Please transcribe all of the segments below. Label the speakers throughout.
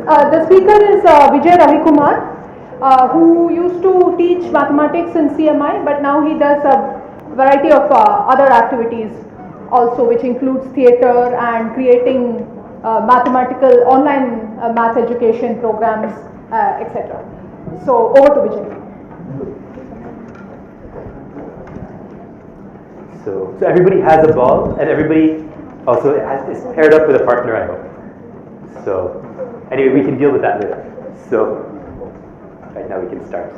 Speaker 1: The speaker is Vijay Ravikumar, who used to teach mathematics in CMI, but now he does a variety of other activities also, which includes theatre and creating mathematical online math education programs, etc. So over to Vijay.
Speaker 2: So everybody has a ball, and everybody also is paired up with a partner, I hope. So anyway, we can deal with that later. So right now we can start.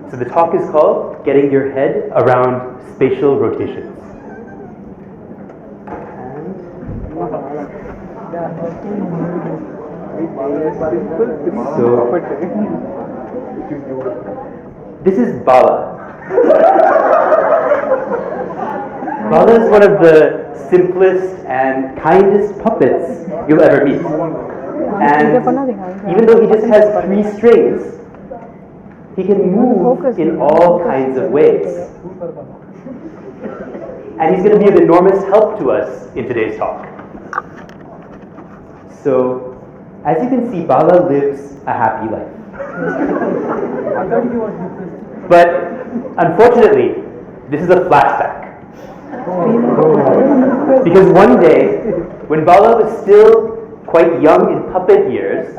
Speaker 2: So the talk is called Getting Your Head Around Spatial Rotations. So this is Bala. Bala is one of the simplest and kindest puppets you'll ever meet. And even though he just has 3 strings, he can move in all kinds of ways. And he's going to be of enormous help to us in today's talk. So, as you can see, Bala lives a happy life. But unfortunately, this is a flashback. Because one day, when Bala was still quite young in puppet years,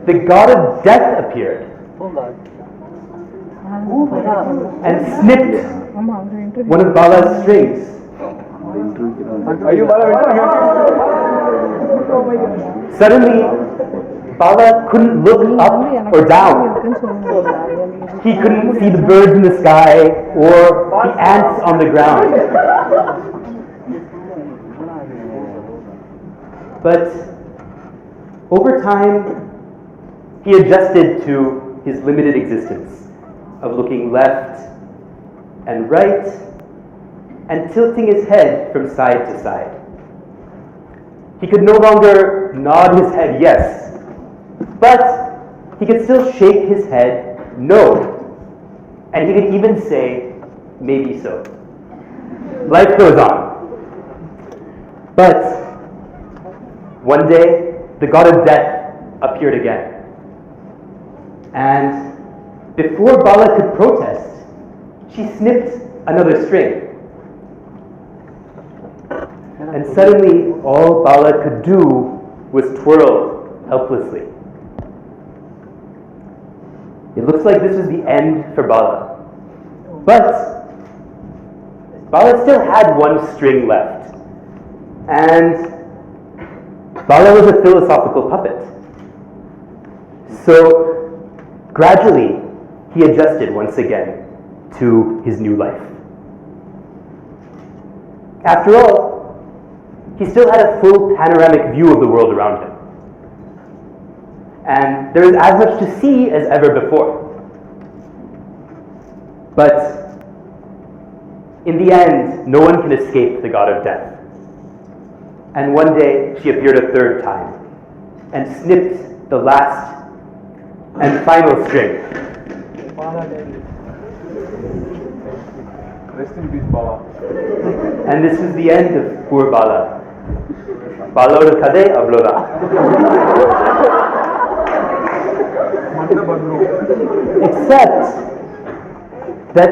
Speaker 2: the god of death appeared and snipped one of Bala's strings. Suddenly, Bala couldn't look up or down. He couldn't see the birds in the sky or the ants on the ground. But over time, he adjusted to his limited existence of looking left and right and tilting his head from side to side. He could no longer nod his head yes, but he could still shake his head no, and he could even say maybe so. Life goes on. But one day, the god of death appeared again. And before Bala could protest, she snipped another string. And suddenly, all Bala could do was twirl helplessly. It looks like this was the end for Bala. But Bala still had 1 string left. And Bala was a philosophical puppet. So gradually, he adjusted once again to his new life. After all, he still had a full panoramic view of the world around him. And there is as much to see as ever before. But in the end, no one can escape the god of death. And one day, she appeared a 3rd time and snipped the last and final string.
Speaker 3: Rest in peace, Bala.
Speaker 2: And this is the end of poor Bala. Bala or kade ablora. Except that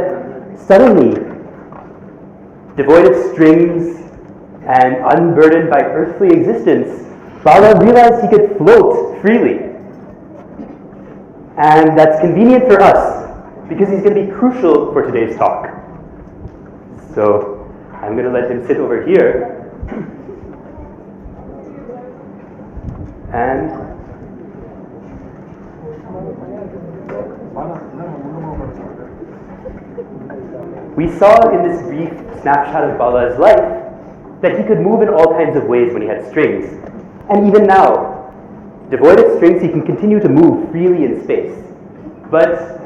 Speaker 2: suddenly, devoid of strings and unburdened by earthly existence, Bala realized he could float freely. And that's convenient for us, because he's going to be crucial for today's talk. So, I'm going to let him sit over here. And we saw in this brief snapshot of Bala's life that he could move in all kinds of ways when he had strings. And even now, devoid of strings, he can continue to move freely in space. But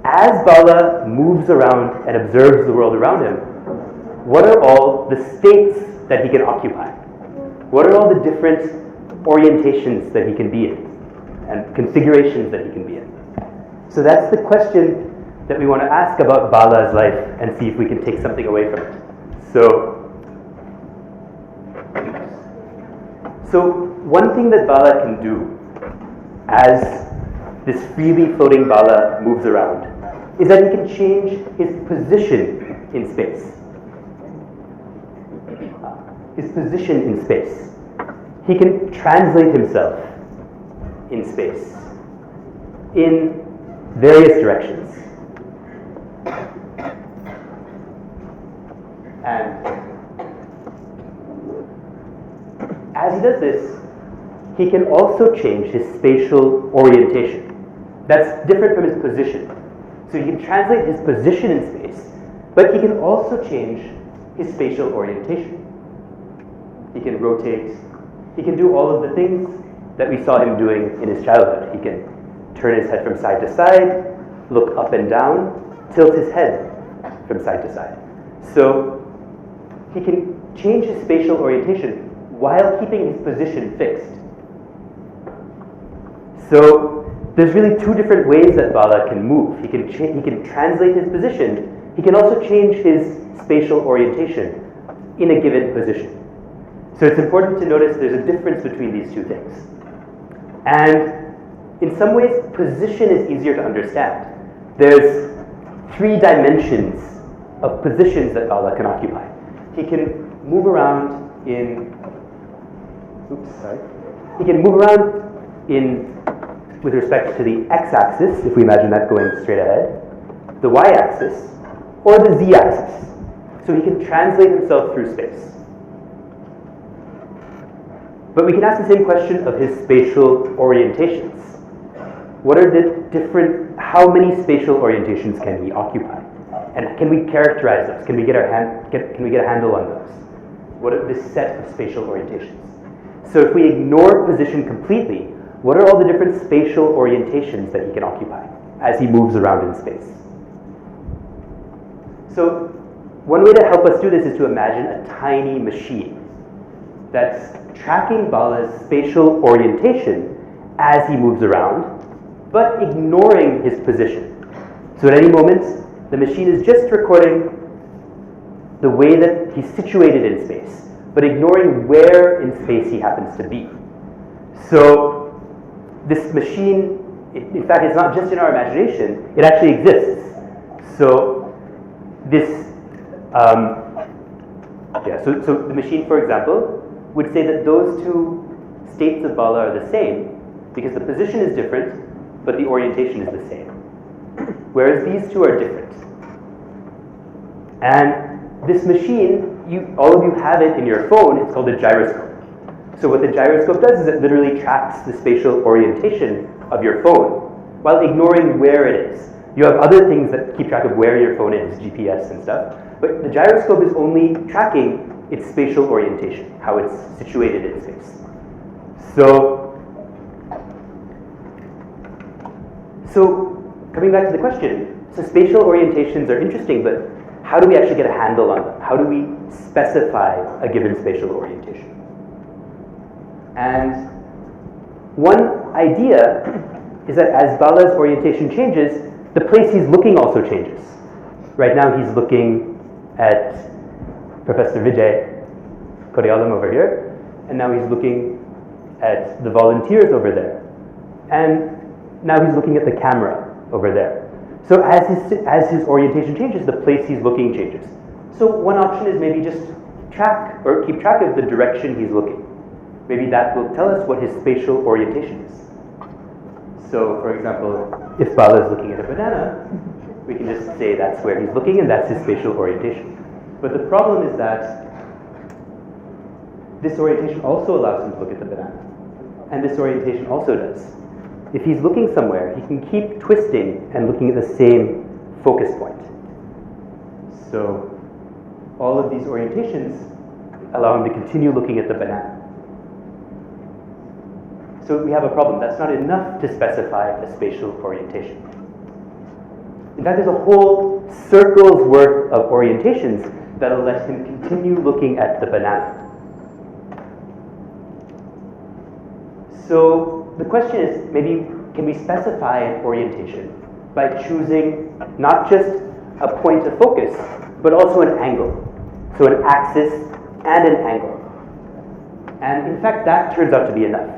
Speaker 2: as Bala moves around and observes the world around him, what are all the states that he can occupy? What are all the different orientations that he can be in and configurations that he can be in? So that's the question that we want to ask about Bala's life and see if we can take something away from it. So one thing that Bala can do as this freely floating Bala moves around is that he can change his position in space. His position in space. He can translate himself in space in various directions. And as he does this, he can also change his spatial orientation. That's different from his position. So he can translate his position in space, but he can also change his spatial orientation. He can rotate. He can do all of the things that we saw him doing in his childhood. He can turn his head from side to side, look up and down, tilt his head from side to side. So he can change his spatial orientation while keeping his position fixed. So there's really two different ways that Bala can move. He can translate his position. He can also change his spatial orientation in a given position. So it's important to notice there's a difference between these two things. And in some ways, position is easier to understand. There's 3 dimensions of positions that Bala can occupy. He can move around in, He can move around with respect to the x-axis, if we imagine that going straight ahead, the y-axis, or the z-axis. So he can translate himself through space. But we can ask the same question of his spatial orientations. What are how many spatial orientations can he occupy? And can we characterize those? Can we get a handle on those? What are this set of spatial orientations? So if we ignore position completely, what are all the different spatial orientations that he can occupy as he moves around in space? So one way to help us do this is to imagine a tiny machine that's tracking Bala's spatial orientation as he moves around, but ignoring his position. So at any moment, the machine is just recording the way that he's situated in space, but ignoring where in space he happens to be. So this machine, in fact, it's not just in our imagination, it actually exists. So this, so the machine, for example, would say that those two states of Bala are the same because the position is different, but the orientation is the same. Whereas these two are different. And this machine, all of you have it in your phone, it's called a gyroscope. So what the gyroscope does is it literally tracks the spatial orientation of your phone while ignoring where it is. You have other things that keep track of where your phone is, GPS and stuff, but the gyroscope is only tracking its spatial orientation, how it's situated in space. So coming back to the question, so spatial orientations are interesting, but how do we actually get a handle on them? How do we specify a given spatial orientation? And one idea is that as Bala's orientation changes, the place he's looking also changes. Right now he's looking at Professor Vijay Ravikumar over here, and now he's looking at the volunteers over there. And now he's looking at the camera over there. So as his orientation changes, the place he's looking changes. So one option is maybe just keep track of the direction he's looking. Maybe that will tell us what his spatial orientation is. So for example, if Bala is looking at a banana, we can just say that's where he's looking and that's his spatial orientation. But the problem is that this orientation also allows him to look at the banana. And this orientation also does. If he's looking somewhere, he can keep twisting and looking at the same focus point. So all of these orientations allow him to continue looking at the banana. So we have a problem. That's not enough to specify a spatial orientation. In fact, there's a whole circle's worth of orientations that'll let him continue looking at the banana. So the question is, maybe can we specify an orientation by choosing not just a point of focus, but also an angle. So an axis and an angle. And in fact, that turns out to be enough.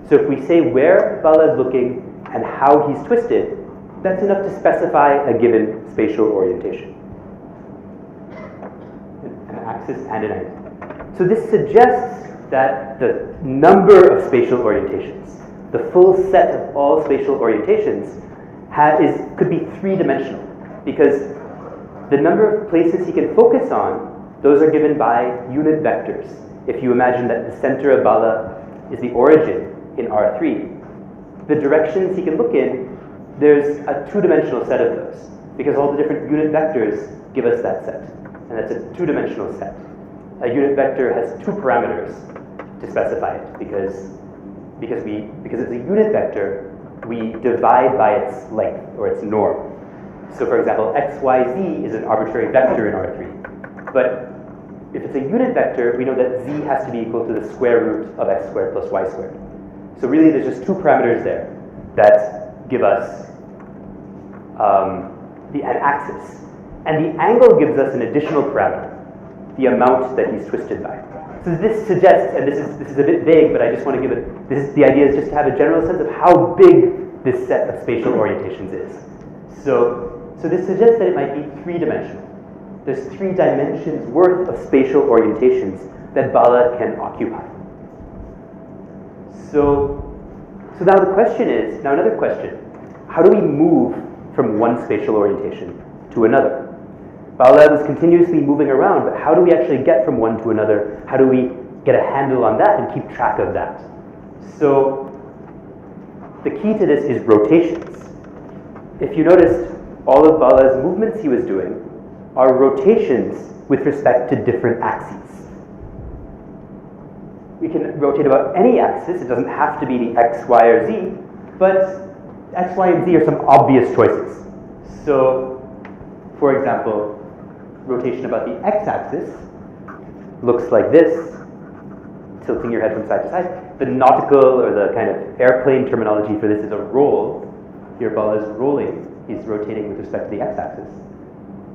Speaker 2: So if we say where Bala is looking and how he's twisted, that's enough to specify a given spatial orientation. An axis and an angle. So this suggests that the number of spatial orientations, the full set of all spatial orientations, could be three-dimensional, because the number of places he can focus on, those are given by unit vectors. If you imagine that the center of Bala is the origin in R3, the directions he can look in, there's a two-dimensional set of those, because all the different unit vectors give us that set, and that's a two-dimensional set. A unit vector has two parameters to specify it, because it's a unit vector, we divide by its length, or its norm. So for example, x, y, z is an arbitrary vector in R3. But if it's a unit vector, we know that z has to be equal to the square root of x squared plus y squared. So really there's just two parameters there that give us an axis. And the angle gives us an additional parameter, the amount that he's twisted by. So this suggests, and this is a bit vague, but I just want to give it, the idea is just to have a general sense of how big this set of spatial orientations is. So this suggests that it might be three-dimensional. There's 3 dimensions worth of spatial orientations that Bala can occupy. So now the question is, another question, how do we move from one spatial orientation to another? Bala was continuously moving around, but how do we actually get from one to another? How do we get a handle on that and keep track of that? So the key to this is rotations. If you noticed, all of Bala's movements he was doing are rotations with respect to different axes. We can rotate about any axis. It doesn't have to be the x, y, or z, but x, y, and z are some obvious choices. So, for example, rotation about the x-axis looks like this, tilting your head from side to side. The nautical or the kind of airplane terminology for this is a roll. Here Bala is rolling. He's rotating with respect to the x-axis.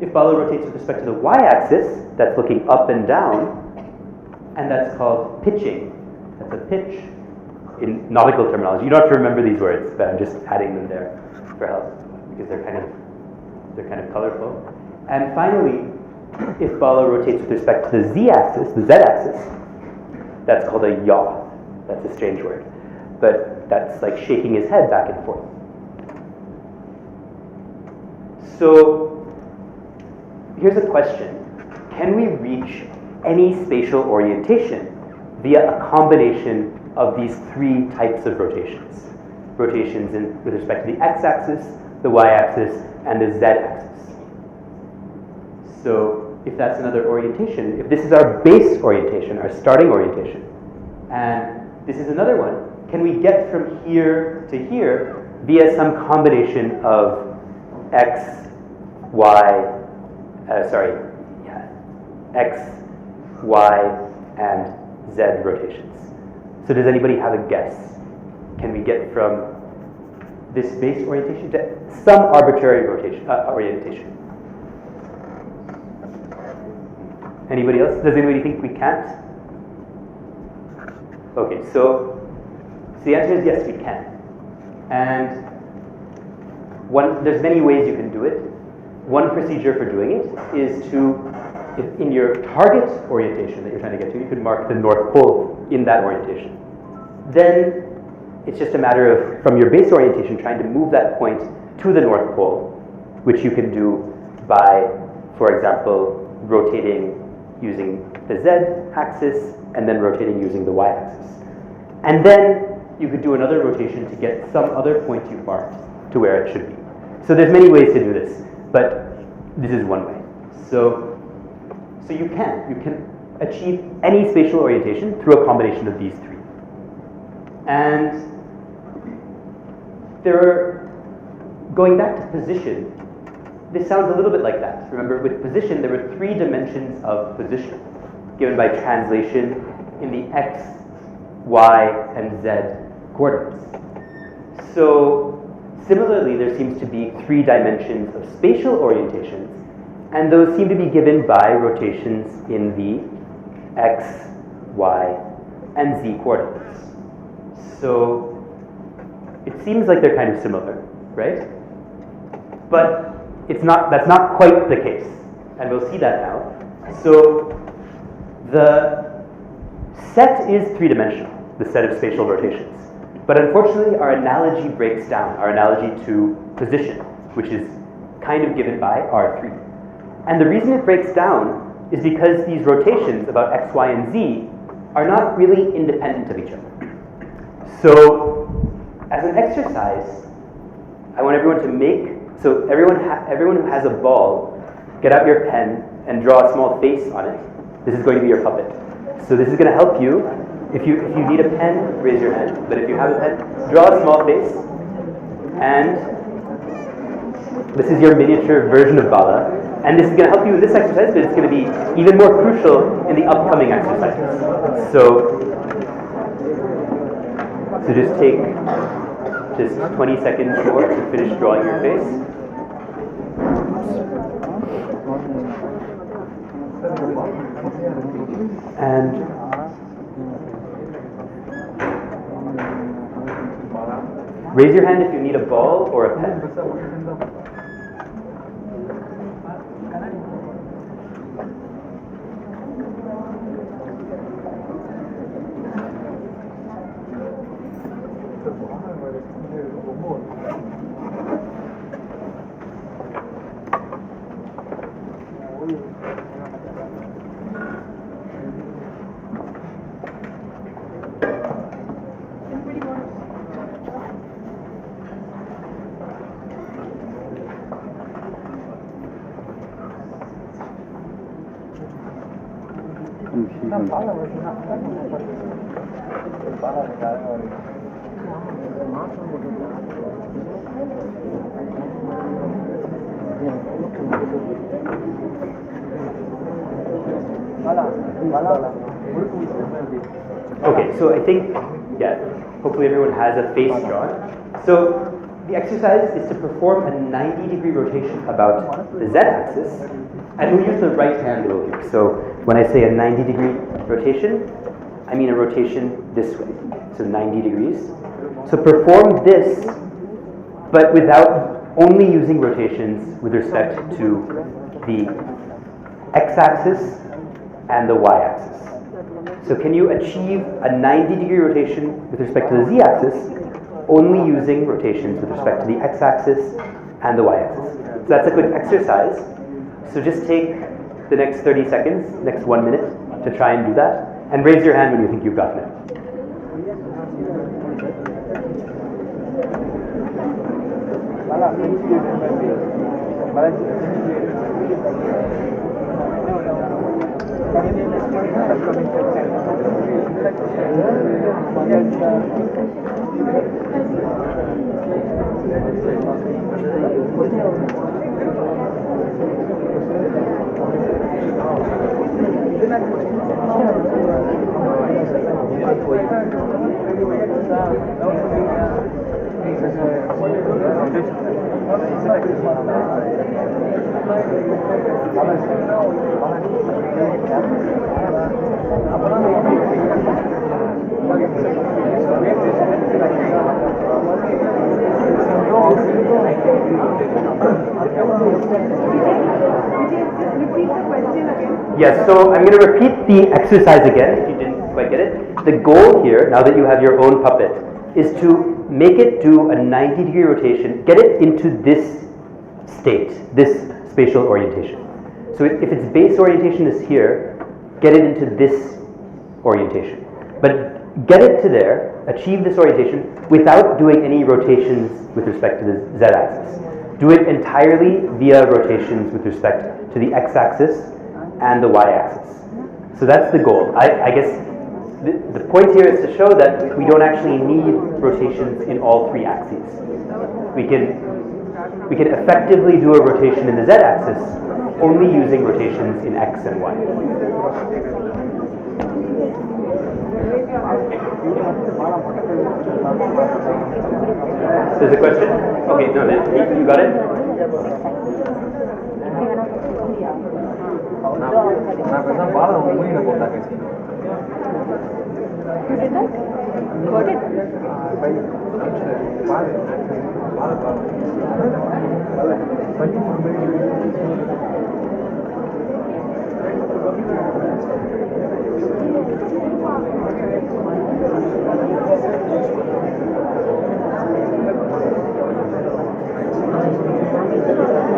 Speaker 2: If Bala rotates with respect to the y-axis, that's looking up and down, and that's called pitching. That's a pitch in nautical terminology. You don't have to remember these words, but I'm just adding them there for help, because they're kind of colorful. And finally, if Bala rotates with respect to the z-axis, the z-axis, that's called a yaw. That's a strange word. But that's like shaking his head back and forth. So here's a question. Can we reach any spatial orientation via a combination of these 3 types of rotations? Rotations with respect to the x-axis, the y-axis, and the z-axis. So if that's another orientation, if this is our base orientation, our starting orientation, and this is another one, can we get from here to here via some combination of x, y, x, y, and z rotations? So does anybody have a guess? Can we get from this base orientation to some arbitrary orientation? Anybody else? Does anybody think we can't? Okay, so the answer is yes, we can. And there's many ways you can do it. One procedure for doing it is if in your target orientation that you're trying to get to, you can mark the North Pole in that orientation. Then it's just a matter of, from your base orientation, trying to move that point to the North Pole, which you can do by, for example, rotating using the z-axis and then rotating using the y-axis. And then you could do another rotation to get some other point you've marked to where it should be. So there's many ways to do this, but this is one way. So you can achieve any spatial orientation through a combination of these 3. And going back to position, this sounds a little bit like that. Remember, with position, there were 3 dimensions of position given by translation in the x, y, and z coordinates. So similarly, there seems to be 3 dimensions of spatial orientations, and those seem to be given by rotations in the x, y, and z coordinates. So it seems like they're kind of similar, right? But that's not quite the case, and we'll see that now. So the set is three-dimensional, the set of spatial rotations. But unfortunately, our analogy breaks down, our analogy to position, which is kind of given by R3. And the reason it breaks down is because these rotations about x, y, and z are not really independent of each other. So as an exercise, I want everyone to everyone who has a ball, get out your pen and draw a small face on it. This is going to be your puppet. So this is going to help you. If you need a pen, raise your hand. But if you have a pen, draw a small face. And this is your miniature version of Bala. And this is going to help you in this exercise, but it's going to be even more crucial in the upcoming exercises. So just take 20 seconds more to finish drawing your face. And raise your hand if you need a ball or a pen. Okay, so I think, hopefully everyone has a face drawn. So the exercise is to perform a 90-degree rotation about the z-axis, and we'll use the right hand rule here. So when I say a 90-degree rotation, I mean a rotation this way, so 90 degrees. So perform this, but without only using rotations with respect to the x-axis and the y-axis. So can you achieve a 90-degree rotation with respect to the z-axis only using rotations with respect to the x-axis and the y-axis? So that's a quick exercise. So just take the next 30 seconds, next 1 minute to try and do that, and raise your hand when you think you've gotten it. Yes, so I'm going to repeat the exercise again if you didn't quite get it. The goal here, now that you have your own puppet, is to make it do a 90-degree rotation, get it into this state, this spatial orientation. So if its base orientation is here, get it into this orientation. But get it to there, achieve this orientation, without doing any rotations with respect to the z-axis. Do it entirely via rotations with respect to the x-axis and the y-axis. So that's the goal. I guess the point here is to show that we don't actually need rotations in all three axes. We can effectively do a rotation in the z-axis only using rotations in x and y. There's a question? Okay, no, you got it?
Speaker 1: You did that? Got it?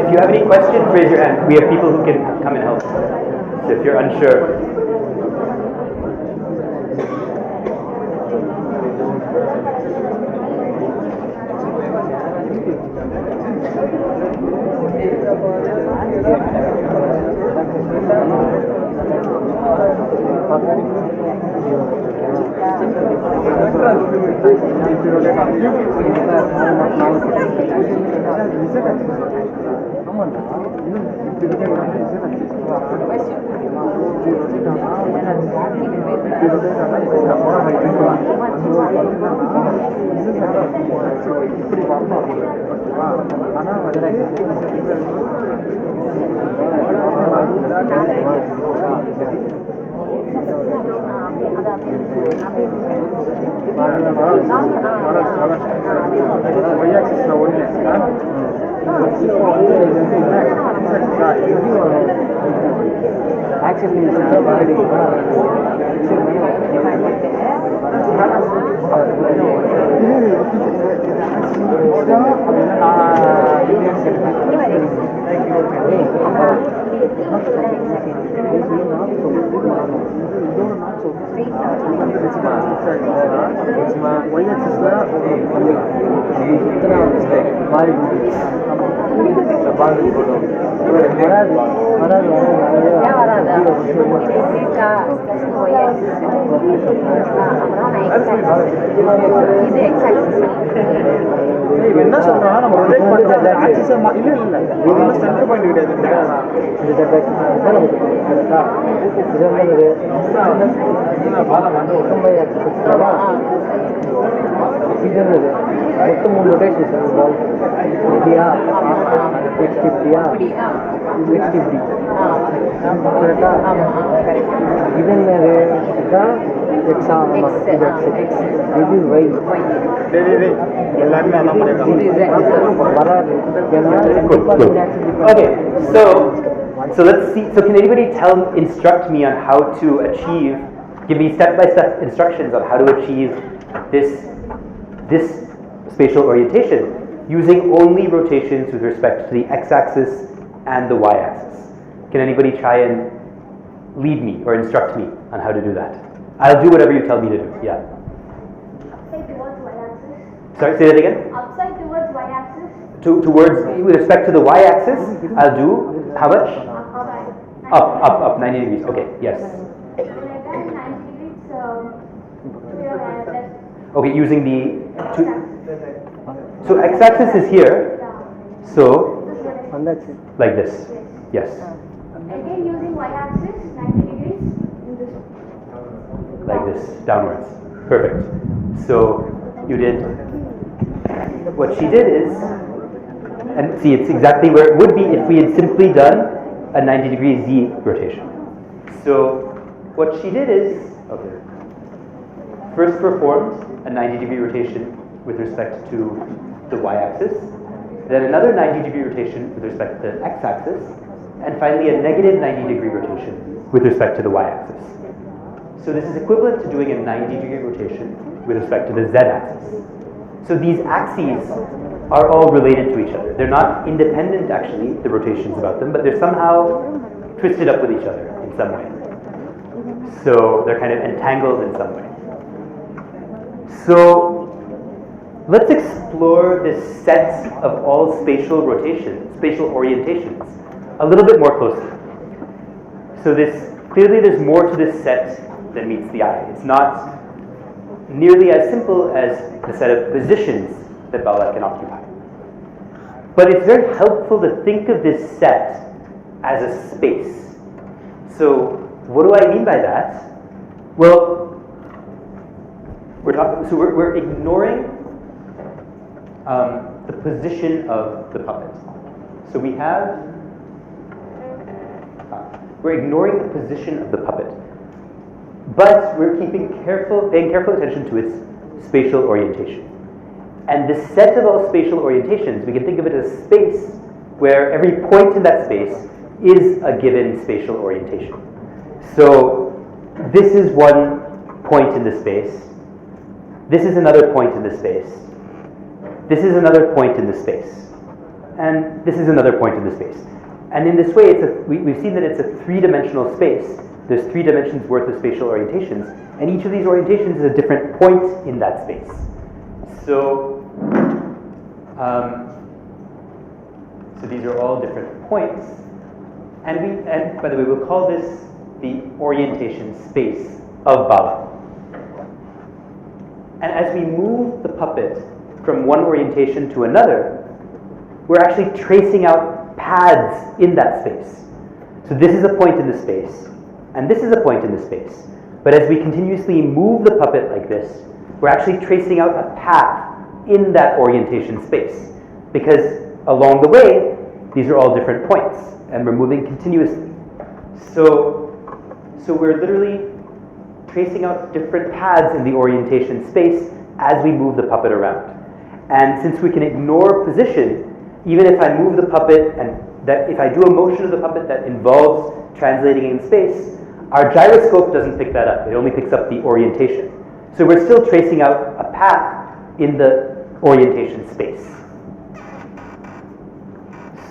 Speaker 2: If you have any questions, raise your hand. We have people who can come and help. So if you're unsure.
Speaker 3: என்ன சொல்றோம்னா நம்ம rotate பண்ற axis இல்ல நம்ம centre point கிடையாது
Speaker 4: மொத்தம் 3 rotations பால் இப்படியா next இப்படியா நெக்ஸ்ட் இப்படி கரெக்டா இது என்னது இதுதான் எக்ஸா இது வை
Speaker 3: எல்லாருமே அதான் பண்ணிருக்காங்க
Speaker 4: வராது
Speaker 2: Okay, so let's see. So can anybody instruct me on how to achieve? Give me step-by-step instructions on how to achieve this spatial orientation using only rotations with respect to the x-axis and the y-axis. Can anybody try and lead me or instruct me on how to do that? I'll do whatever you tell me to do. Yeah.
Speaker 5: Upside towards y-axis.
Speaker 2: Sorry, say that again.
Speaker 5: Upside towards y-axis.
Speaker 2: Towards with respect to the y-axis, I'll do how much? Up 90 degrees. Okay. Yes.
Speaker 5: When I done 90 degrees to your left.
Speaker 2: Okay, using the so x-axis is here. So like this. Yes.
Speaker 5: Again using y-axis 90 degrees in this.
Speaker 2: Like this, downwards. Perfect. So you did. What she did is, and see, it's exactly where it would be if we had simply done a 90-degree Z rotation. So what she did is, okay, first performed a 90-degree rotation with respect to the y-axis, then another 90-degree rotation with respect to the x-axis, and finally a negative 90-degree rotation with respect to the y-axis. So this is equivalent to doing a 90-degree rotation with respect to the z-axis. So these axes are all related to each other. They're not independent, actually, the rotations about them, but they're somehow twisted up with each other in some way. So they're kind of entangled in some way. So let's explore this set of all spatial orientations a little bit more closely. So clearly there's more to this set than meets the eye. It's not nearly as simple as the set of positions that Bala can occupy. But it's very helpful to think of this set as a space. So what do I mean by that? Well, we're ignoring the position of the puppet. So we have we're ignoring the position of the puppet. But we're paying careful attention to its spatial orientation. And this set of all spatial orientations, we can think of it as space, where every point in that space is a given spatial orientation. So this is one point in the space. This is another point in the space. This is another point in the space. And this is another point in the space. And in this way, we've seen that it's a three-dimensional space. There's 3 dimensions worth of spatial orientations, and each of these orientations is a different point in that space. So, so these are all different points. And by the way, we'll call this the orientation space of Bala. And as we move the puppet from one orientation to another, we're actually tracing out paths in that space. So this is a point in the space, and this is a point in the space. But as we continuously move the puppet like this, we're actually tracing out a path in that orientation space. Because along the way, these are all different points, and we're moving continuously. So we're literally tracing out different paths in the orientation space as we move the puppet around. And since we can ignore position, even if I move the puppet and that if I do a motion of the puppet that involves translating in space, our gyroscope doesn't pick that up. It only picks up the orientation. So we're still tracing out a path in the orientation space.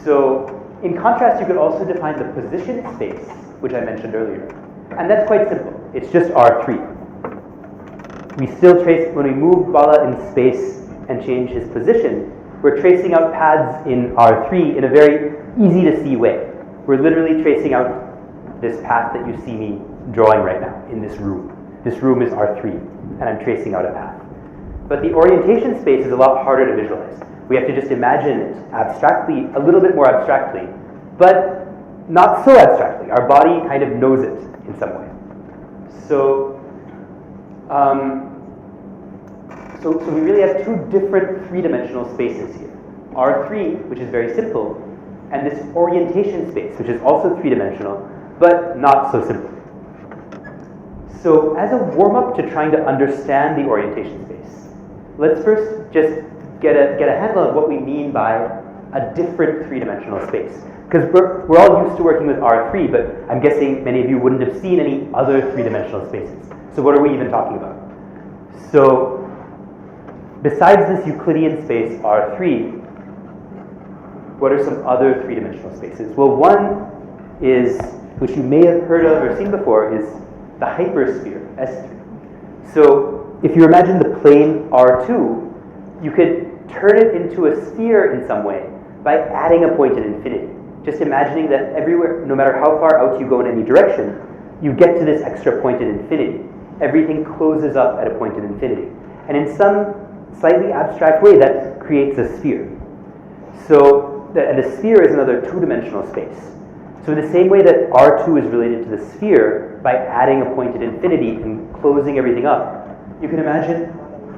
Speaker 2: So in contrast, you could also define the position space, which I mentioned earlier. And that's quite simple. It's just R3. We still trace, when we move Bala in space and change his position, we're tracing out paths in R3 in a very easy to see way. We're literally tracing out this path that you see me drawing right now in this room. This room is R3, and I'm tracing out a path. But the orientation space is a lot harder to visualize. We have to just imagine it abstractly, a little bit more abstractly, but not so abstractly. Our body kind of knows it in some way. So we really have 2 different 3-dimensional spaces here. R3, which is very simple, and this orientation space, which is also 3-dimensional, but not so simple. So as a warm-up to trying to understand the orientation space, let's first just get a handle on what we mean by a different 3-dimensional space. Because we're all used to working with R3, but I'm guessing many of you wouldn't have seen any other 3-dimensional spaces. So what are we even talking about? So besides this Euclidean space R3, what are some other 3-dimensional spaces? Well, one is, which you may have heard of or seen before, is the hypersphere, S3. So if you imagine the plane R2, you could turn it into a sphere in some way by adding a point at infinity. Just imagining that everywhere, no matter how far out you go in any direction, you get to this extra point at infinity. Everything closes up at a point at infinity. And in some slightly abstract way, that creates a sphere. So, and the sphere is another 2-dimensional space. So in the same way that R2 is related to the sphere by adding a point at infinity and closing everything up, you can imagine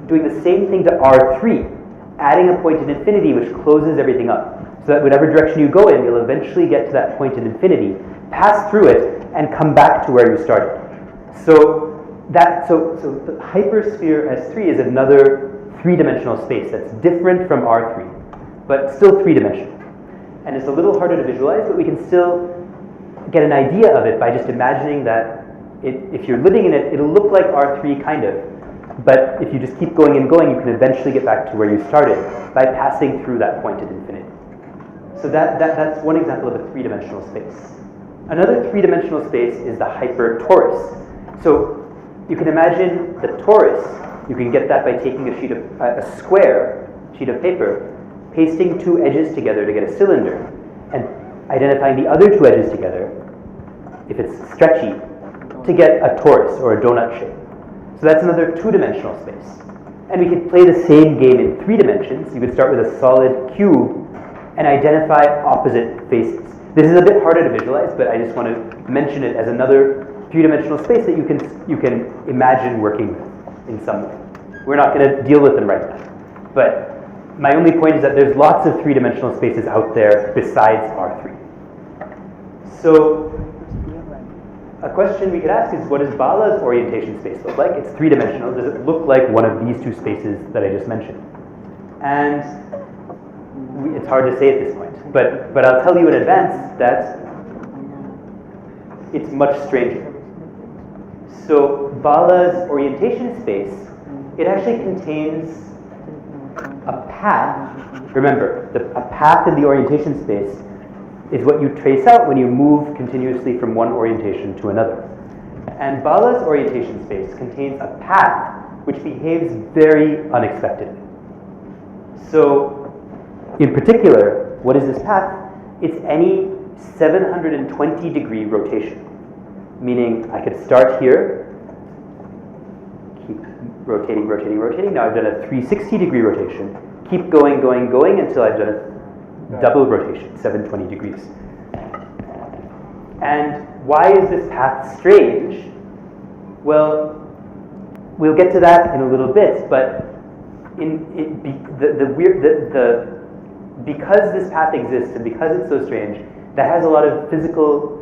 Speaker 2: doing the same thing to R3, adding a point at infinity which closes everything up. So that whatever direction you go in, you'll eventually get to that point at infinity, pass through it, and come back to where you started. So the hypersphere S3 is another 3-dimensional space that's different from R3, but still 3-dimensional. And it's a little harder to visualize, but we can still get an idea of it by just imagining that if you're living in it, it'll look like R3 kind of, but if you just keep going and going, you can eventually get back to where you started by passing through that point at infinity. So that's one example of a 3-dimensional space. Another 3-dimensional space is the hypertorus. So you can imagine the torus. You can get that by taking a square sheet of paper, pasting 2 edges together to get a cylinder, and identifying the other 2 edges together, if it's stretchy, to get a torus or a donut shape. So that's another 2-dimensional space. And we could play the same game in 3 dimensions. You could start with a solid cube and identify opposite faces. This is a bit harder to visualize, but I just want to mention it as another 3-dimensional space that you can imagine working with in some way. We're not going to deal with them right now. But my only point is that there's lots of 3-dimensional spaces out there besides R3. So a question we could ask is, what does Bala's orientation space look like? It's three-dimensional. Does it look like one of these two spaces that I just mentioned? And it's hard to say at this point, but I'll tell you in advance that it's much stranger. So Bala's orientation space, it actually contains a path. Remember, a path in the orientation space is what you trace out when you move continuously from one orientation to another. And Bala's orientation space contains a path which behaves very unexpectedly. So, in particular, what is this path? It's any 720-degree rotation. Meaning, I could start here, keep rotating, rotating, rotating. Now I've done a 360-degree rotation. Keep going, going, going until I've done a double rotation, 720 degrees. And why is this path strange? Well, we'll get to that in a little bit, but because this path exists and because it's so strange, that has a lot of physical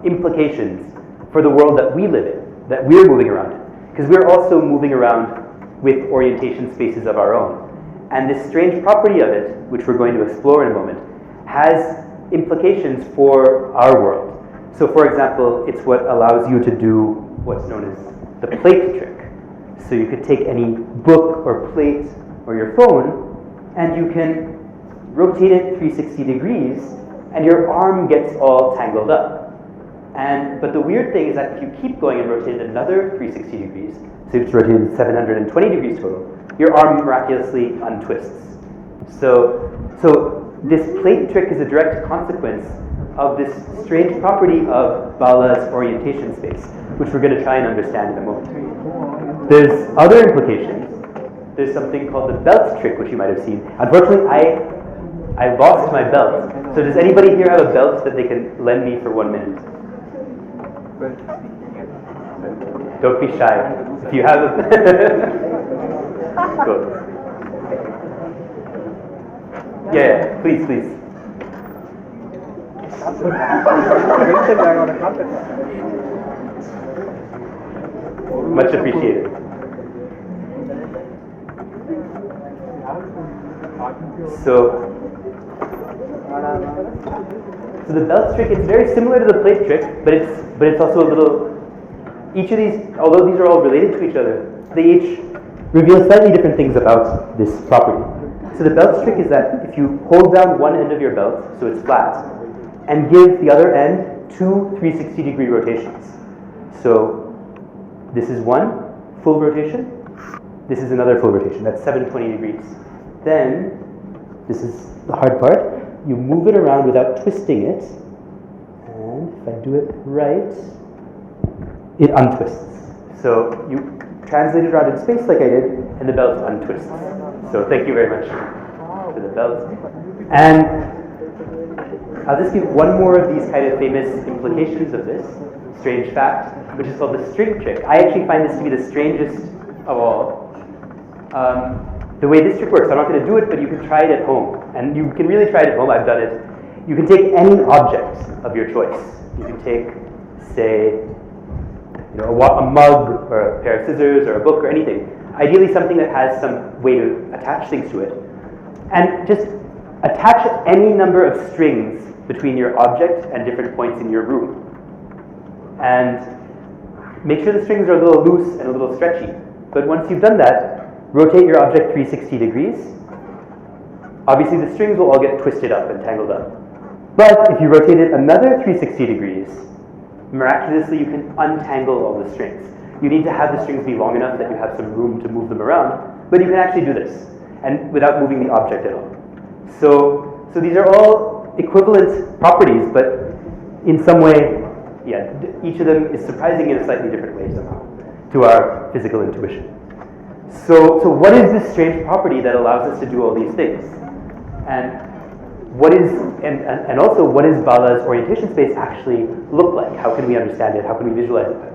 Speaker 2: implications for the world that we live in, that we're moving around in. Because we're also moving around with orientation spaces of our own. And this strange property of it, which we're going to explore in a moment, has implications for our world. So for example, it's what allows you to do what's known as the plait trick. So you could take any book or plate or your phone, and you can rotate it 360 degrees, and your arm gets all tangled up. But the weird thing is that if you keep going and rotate it another 360 degrees, so it's rotated 720 degrees total, your arm miraculously untwists. So this plate trick is a direct consequence of this strange property of Bala's orientation space, which we're going to try and understand in a moment. There's other implications. There's something called the belt trick, which you might have seen. Unfortunately, I lost my belt. So does anybody here have a belt that they can lend me for 1 minute? Don't be shy. If you have a... Cool. Yeah, please, please. Much appreciated. So the belt trick is very similar to the plate trick, but it's also a little. Each of these, although these are all related to each other, they each reveal slightly different things about this property. So the belt trick is that if you hold down one end of your belt, so it's flat, and give the other end two 360-degree rotations. So this is one full rotation, this is another full rotation, that's 720 degrees. Then, this is the hard part, you move it around without twisting it, and if I do it right, it untwists. So you translate it around in space like I did, and the belt untwists. So thank you very much for the belt. And I'll just give one more of these kind of famous implications of this strange fact, which is called the string trick. I actually find this to be the strangest of all. The way this trick works, I'm not going to do it, but you can try it at home. And you can really try it at home, I've done it. You can take any object of your choice. You can take, say, a mug, or a pair of scissors, or a book, or anything. Ideally something that has some way to attach things to it. And just attach any number of strings between your object and different points in your room. And make sure the strings are a little loose and a little stretchy. But once you've done that, rotate your object 360 degrees. Obviously the strings will all get twisted up and tangled up. But if you rotate it another 360 degrees, miraculously you can untangle all the strings. You need to have the strings be long enough that you have some room to move them around, but you can actually do this, and without moving the object at all. So these are all equivalent properties, but in some way, each of them is surprising in a slightly different way somehow to our physical intuition. So what is this strange property that allows us to do all these things? And what is Bala's orientation space actually look like? How can we understand it? How can we visualize it better?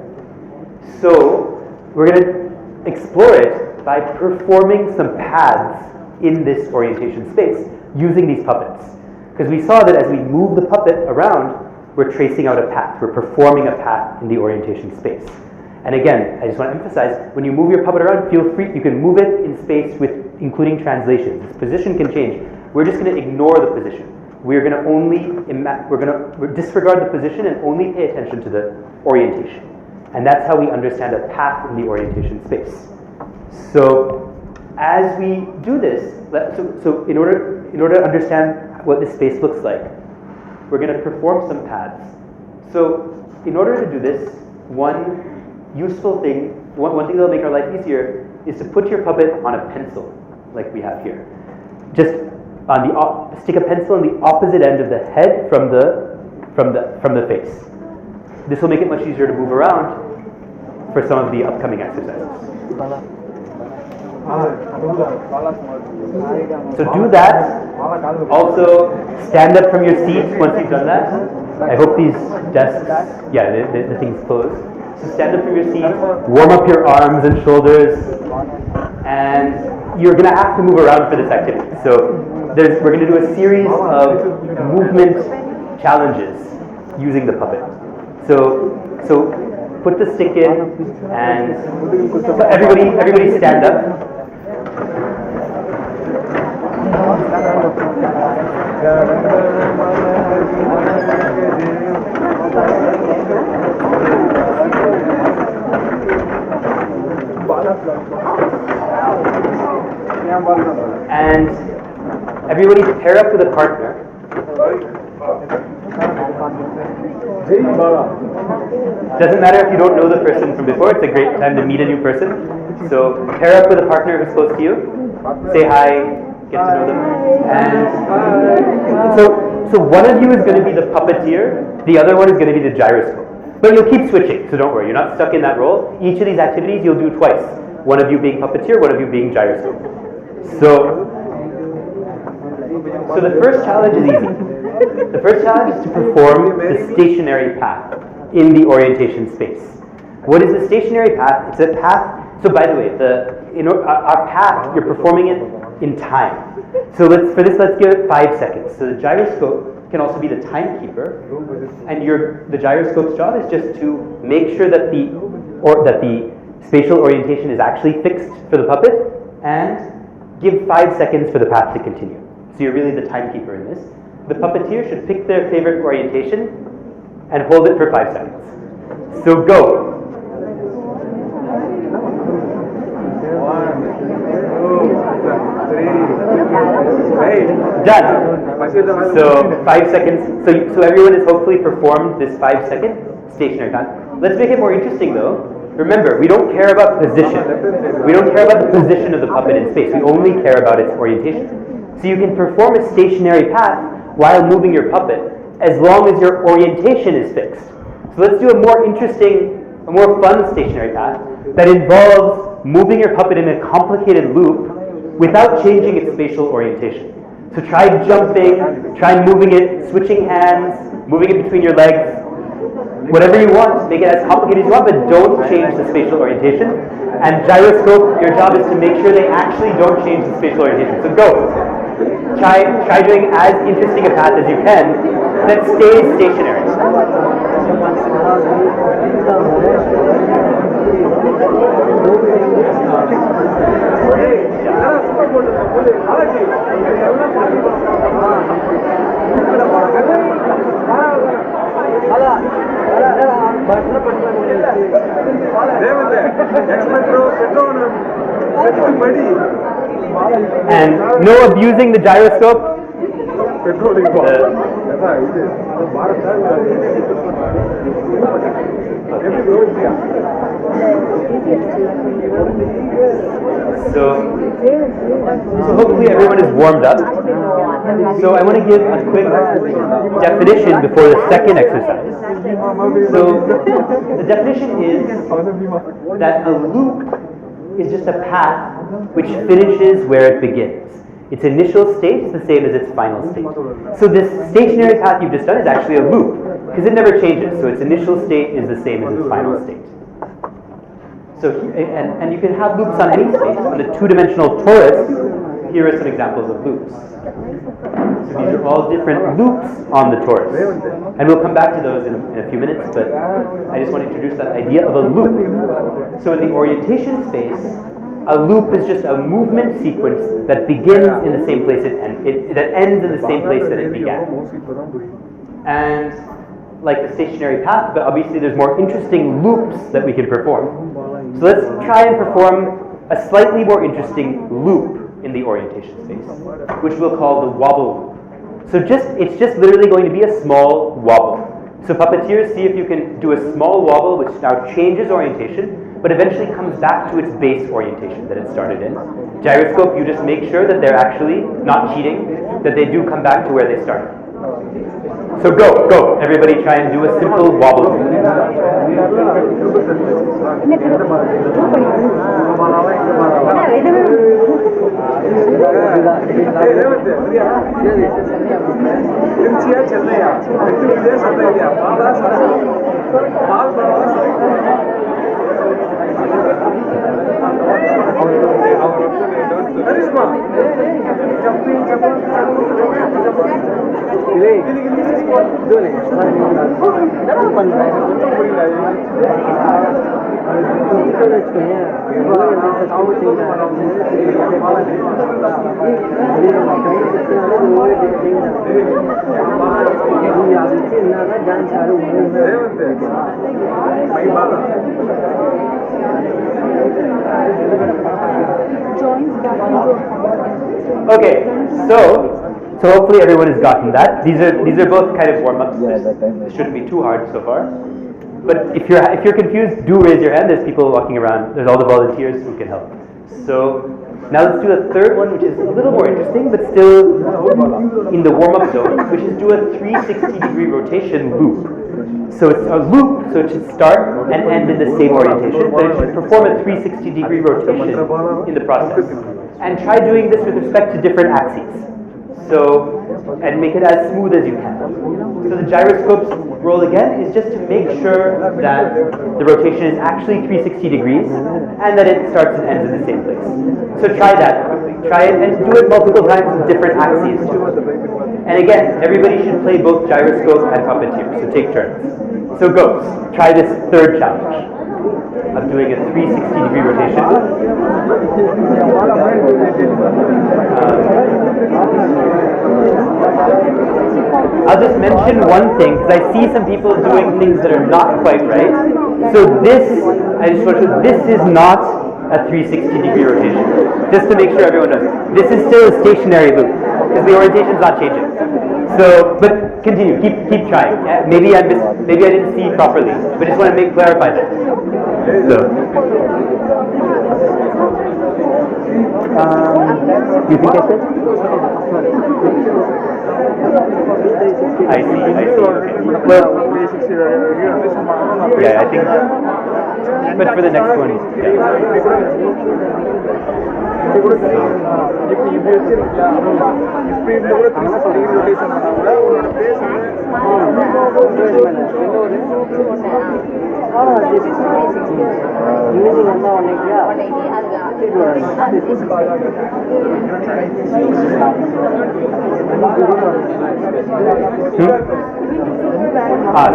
Speaker 2: So we're going to explore it by performing some paths in this orientation space using these puppets. Because we saw that as we move the puppet around, we're tracing out a path. We're performing a path in the orientation space. And again, I just want to emphasize, when you move your puppet around, feel free, you can move it in space with including translations. Its position can change. We're just going to ignore the position. We're going to only, we're going to disregard the position and only pay attention to the orientation. And that's how we understand a path in the orientation space. So as we do this, so in order to understand what this space looks like, we're going to perform some paths. So in order to do this, one useful thing, one thing that will make our life easier is to put your puppet on a pencil, like we have here. Just on the stick a pencil on the opposite end of the head from the face. This will make it much easier to move around for some of the upcoming exercises. So do that. Also, stand up from your seats once you've done that. I hope these desks, the thing's closed. So stand up from your seat, warm up your arms and shoulders, and you're going to have to move around for this activity. So we're going to do a series of movement challenges using the puppet. So put the stick in, and everybody stand up. And everybody pair up with a partner. Doesn't matter if you don't know the person from before, it's a great time to meet a new person. So pair up with a partner who's close to you. Say hi, get to know them. And so one of you is going to be the puppeteer, the other one is going to be the gyroscope. But you'll keep switching, so don't worry, you're not stuck in that role. Each of these activities you'll do twice. One of you being puppeteer, one of you being gyroscope. So the first challenge is easy. The first challenge is to perform the stationary path in the orientation space. What is the stationary path? It's a path. So by the way, our path, you're performing it in time. So let's give it 5 seconds. So the gyroscope can also be the timekeeper, and the gyroscope's job is just to make sure that the spatial orientation is actually fixed for the puppet, and give 5 seconds for the path to continue. So you're really the timekeeper in this. The puppeteer should pick their favorite orientation and hold it for 5 seconds. So go.
Speaker 3: 1, 2, 3,
Speaker 2: Done. So 5 seconds. So everyone has hopefully performed this 5-second stationary path. Let's make it more interesting though. Remember, we don't care about position. We don't care about the position of the puppet in space. We only care about its orientation. So you can perform a stationary path while moving your puppet as long as your orientation is fixed. So let's do a more interesting, a more fun stationary path that involves moving your puppet in a complicated loop without changing its spatial orientation. So try jumping, try moving it, switching hands, moving it between your legs, whatever you want, make it as complicated as you want, but don't change the spatial orientation. And gyroscope, your job is to make sure they actually don't change the spatial orientation. So go. Try doing as interesting a path as you can that stays stationary. And no abusing the gyroscope. So hopefully everyone is warmed up. So I want to give a quick definition before the second exercise. So the definition is that a loop is just a path which finishes where it begins. Its initial state is the same as its final state. So this stationary path you've just done is actually a loop, because it never changes. So its initial state is the same as its final state. So and you can have loops on any space. On the two-dimensional torus, here are some examples of loops. So these are all different loops on the torus. And we'll come back to those in a few minutes, but I just want to introduce that idea of a loop. So in the orientation space, a loop is just a movement sequence that begins in the same place that ends in the same place that it began. And like the stationary path, but obviously there's more interesting loops that we can perform. So let's try and perform a slightly more interesting loop in the orientation space, which we'll call the wobble loop. So it's just literally going to be a small wobble. So puppeteers, see if you can do a small wobble which now changes orientation, but eventually comes back to its base orientation that it started in. Gyroscope, you just make sure that they're actually not cheating, that they do come back to where they started. So go. Everybody try and do a simple wobble. Okay, so hopefully everyone has gotten that. These are both kind of warm-ups. This shouldn't be too hard so far. But if you're confused, do raise your hand. There's people walking around. There's all the volunteers who can help. So now let's do a third one, which is a little more interesting, but still in the warm-up zone, which is do a 360-degree rotation loop. So it's a loop, so it should start and end in the same orientation, but it should perform a 360-degree rotation in the process. And try doing this with respect to different axes. So, and make it as smooth as you can. So the gyroscope's role again is just to make sure that the rotation is actually 360 degrees and that it starts and ends in the same place. So try that. Try it and do it multiple times with different axes too. And again, everybody should play both gyroscope and puppeteer, so take turns. So go, try this third challenge of doing a 360-degree rotation. I'll just mention one thing, because I see some people doing things that are not quite right. So this, I just want to, this is not a 360-degree rotation. Just to make sure everyone knows. This is still a stationary loop, because the orientation's not changing. So, but continue, keep trying. Maybe I didn't see properly, but just want to clarify that. So, you think I said? I see. Okay. Well, yeah, I think. But for the next one,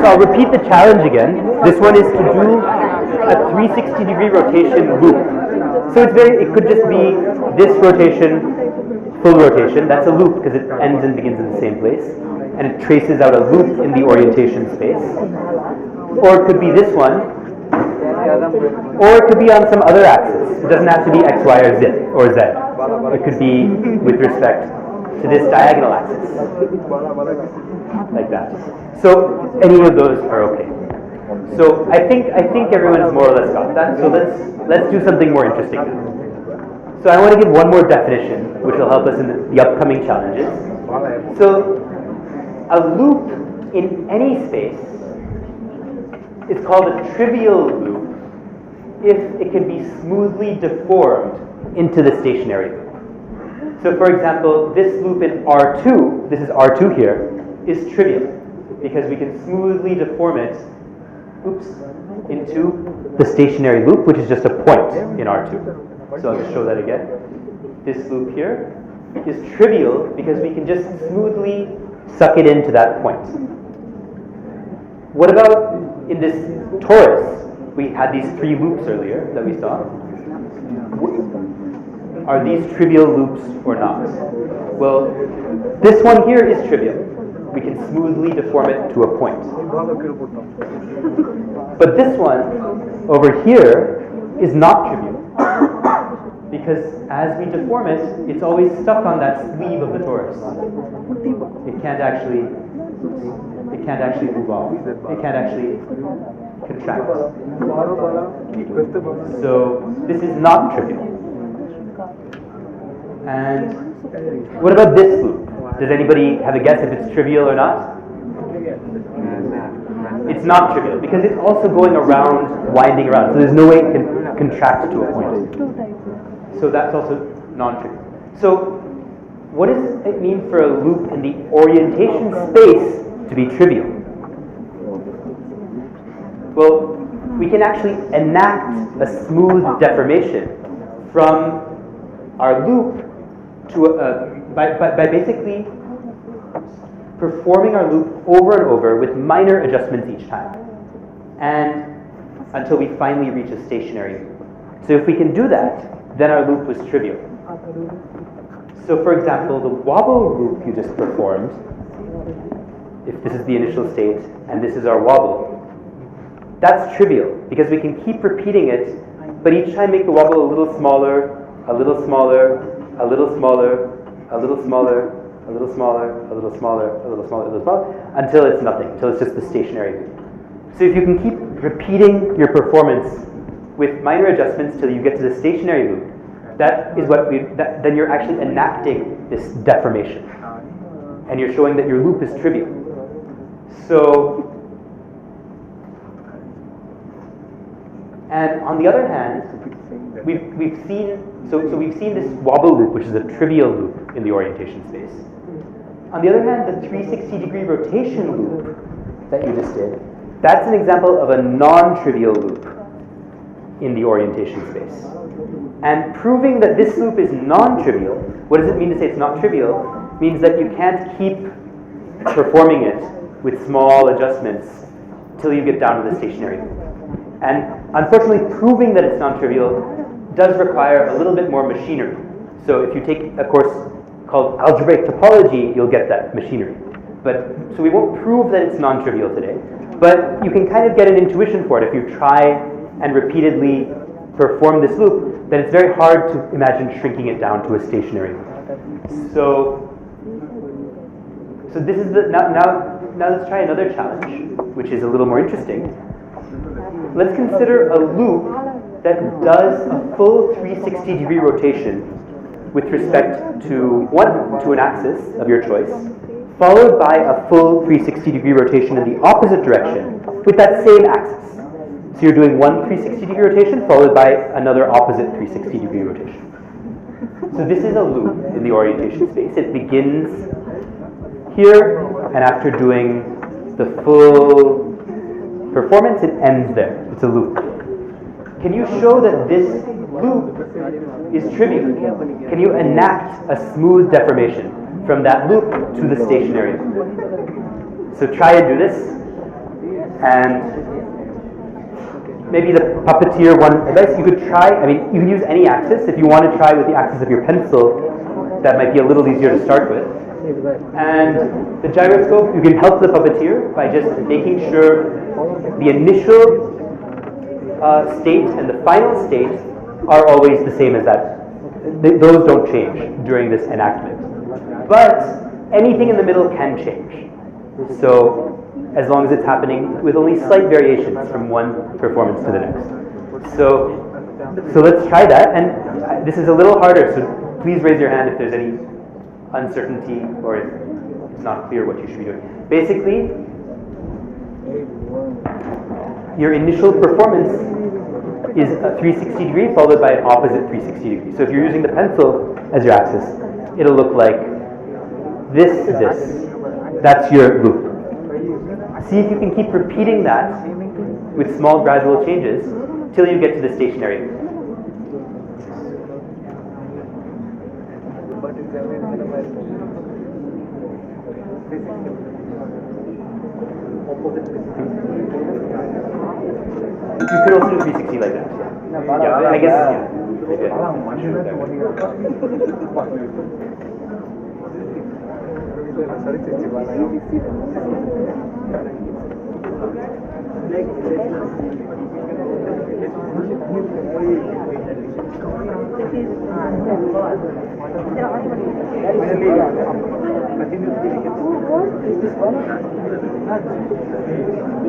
Speaker 2: so I'll repeat the challenge again. This one is to do a 360-degree rotation loop. So it could just be this rotation, full rotation. That's a loop because it ends and begins in the same place, and it traces out a loop in the orientation space. Or it could be this one, or it could be on some other axis. It doesn't have to be X, Y, or Z. It could be with respect to this diagonal axis, like that. So any of those are okay. So I think everyone's more or less got that. So let's do something more interesting now. So I want to give one more definition, which will help us in the upcoming challenges. So a loop in any space is called a trivial loop if it can be smoothly deformed into the stationary loop. So for example, this loop in R2, this is R2 here, is trivial because we can smoothly deform it into the stationary loop, which is just a point in R2. So I'll just show that again. This loop here is trivial because we can just smoothly suck it into that point. What about in this torus? We had these 3 loops earlier that we saw. Are these trivial loops or not? Well, this one here is trivial. We can smoothly deform it to a point. But this one over here is not trivial. Because as we deform it, it's always stuck on that sleeve of the torus. It can't actually move off. It can't actually contract. So this is not trivial. And what about this loop? Does anybody have a guess if it's trivial or not? It's not trivial because it's also going around, winding around. So there's no way it can contract to a point. So that's also non-trivial. So what does it mean for a loop in the orientation space to be trivial? Well, we can actually enact a smooth deformation from our loop to by basically performing our loop over and over with minor adjustments each time, and until we finally reach a stationary loop. So if we can do that, then our loop was trivial. So for example, the wobble loop you just performed, if this is the initial state and this is our wobble, that's trivial because we can keep repeating it, but each time make the wobble a little smaller, a little smaller, a little smaller, a little smaller, a little smaller, a little smaller, a little smaller, a little smaller, until it's nothing, until it's just the stationary loop. So if you can keep repeating your performance with minor adjustments till you get to the stationary loop, that is what then you're actually enacting this deformation. And you're showing that your loop is trivial. So, and on the other hand, we've seen this wobble loop, which is a trivial loop in the orientation space. On the other hand, the 360-degree rotation loop that you just did, that's an example of a non-trivial loop in the orientation space. And proving that this loop is non-trivial, what does it mean to say it's not trivial? Means that you can't keep performing it with small adjustments till you get down to the stationary loop. And unfortunately, proving that it's non-trivial does require a little bit more machinery. So if you take a course called Algebraic Topology, you'll get that machinery. So we won't prove that it's non-trivial today, but you can kind of get an intuition for it. If you try and repeatedly perform this loop, then it's very hard to imagine shrinking it down to a stationary loop. So this is now let's try another challenge, which is a little more interesting. Let's consider a loop that does a full 360-degree rotation with respect to an axis of your choice, followed by a full 360-degree rotation in the opposite direction with that same axis. So you're doing one 360-degree rotation followed by another opposite 360-degree rotation. So this is a loop in the orientation space. It begins here, and after doing the full performance, it ends there. It's a loop. Can you show that this loop is trivial? Can you enact a smooth deformation from that loop to the stationary loop? So try and do this, and maybe the puppeteer one advice, you could try, you can use any axis. If you want to try with the axis of your pencil, that might be a little easier to start with. And the gyroscope, you can help the puppeteer by just making sure the initial state and the final state are always the same as that. Those don't change during this enactment. But anything in the middle can change. So as long as it's happening with only slight variations from one performance to the next. So let's try that. And this is a little harder, so please raise your hand if there's any uncertainty or if it's not clear what you should be doing. Basically, your initial performance is a 360 degree followed by an opposite 360 degree. So if you're using the pencil as your axis, it'll look like this. That's your loop. See if you can keep repeating that with small gradual changes till you get to the stationary loop. You could also do 360 like that. Yeah, I guess. Yeah.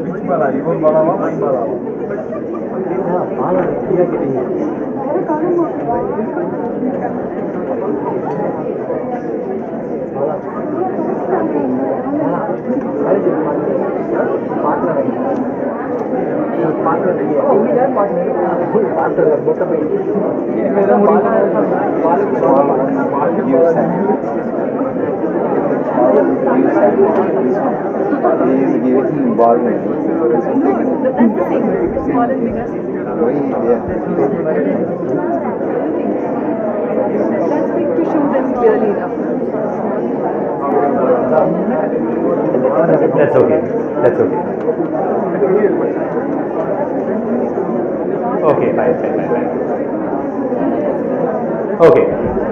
Speaker 3: Which bala? Your bala or my bala?
Speaker 6: He is giving ball.
Speaker 1: That's big to show them clearly enough.
Speaker 2: That's okay. That's okay. Okay, fine. Okay,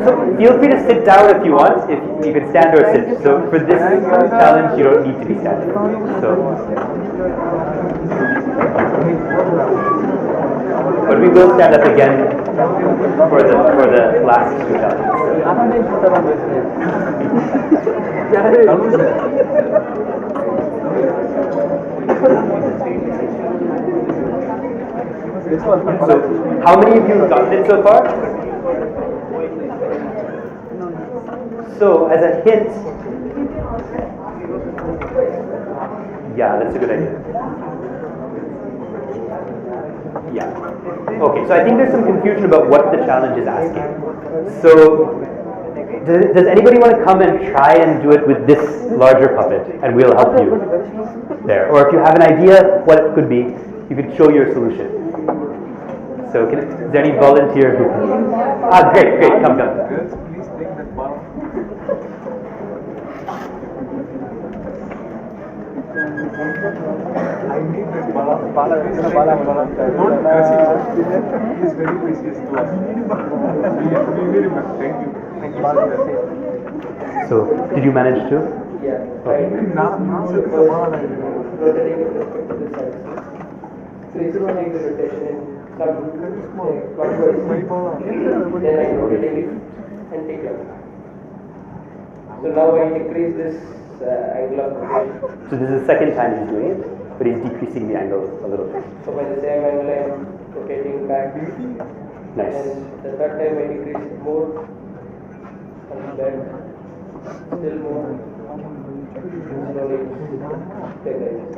Speaker 2: so feel free to sit down if you want. If you can stand or sit. So for this challenge, you don't need to be standing. So, but we will stand up again for the last two challenges. So, how many of you have gotten it so far? So, as a hint, yeah, that's a good idea. Yeah. Okay, so I think there's some confusion about what the challenge is asking. So, does anybody want to come and try and do it with this larger puppet, and we'll help you there? Or if you have an idea what it could be, you could show your solution. So, is there any volunteer who? Great, come.
Speaker 3: Girls, please take that ball. I need that bala. Bala. Don't press it. It is very precious to us. We very much. Thank you.
Speaker 2: So, did you manage to?
Speaker 4: So now I decrease this angle of rotation.
Speaker 2: So this is the second time he's doing it, but he's decreasing the angle a little bit.
Speaker 4: So by the same angle I am rotating back.
Speaker 2: Nice.
Speaker 4: And the third time I decrease it more. And then still more. Slowly stabilize.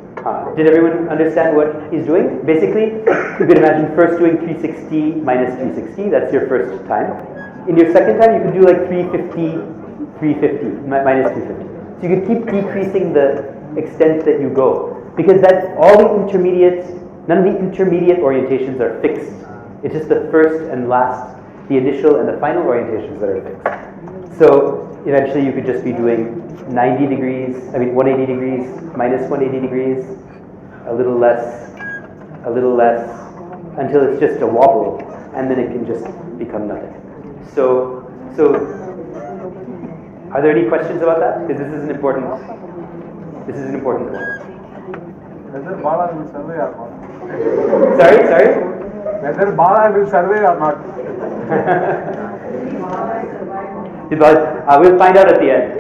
Speaker 2: Did everyone understand what he's doing? Basically, you could imagine first doing 360 minus 360, that's your first time. In your second time, you could do like 350, 350, minus 350. So you could keep decreasing the extent that you go. Because that all the intermediate, none of the intermediate orientations are fixed. It's just the first and last, the initial and the final orientations that are fixed. So eventually you could just be doing 180 degrees, minus 180 degrees, a little less, until it's just a wobble, and then it can just become nothing. So are there any questions about that? Because this is an important one.
Speaker 3: Whether bala will survey or not?
Speaker 2: Sorry?
Speaker 3: Whether bala will survey or not?
Speaker 2: We'll find out at the end.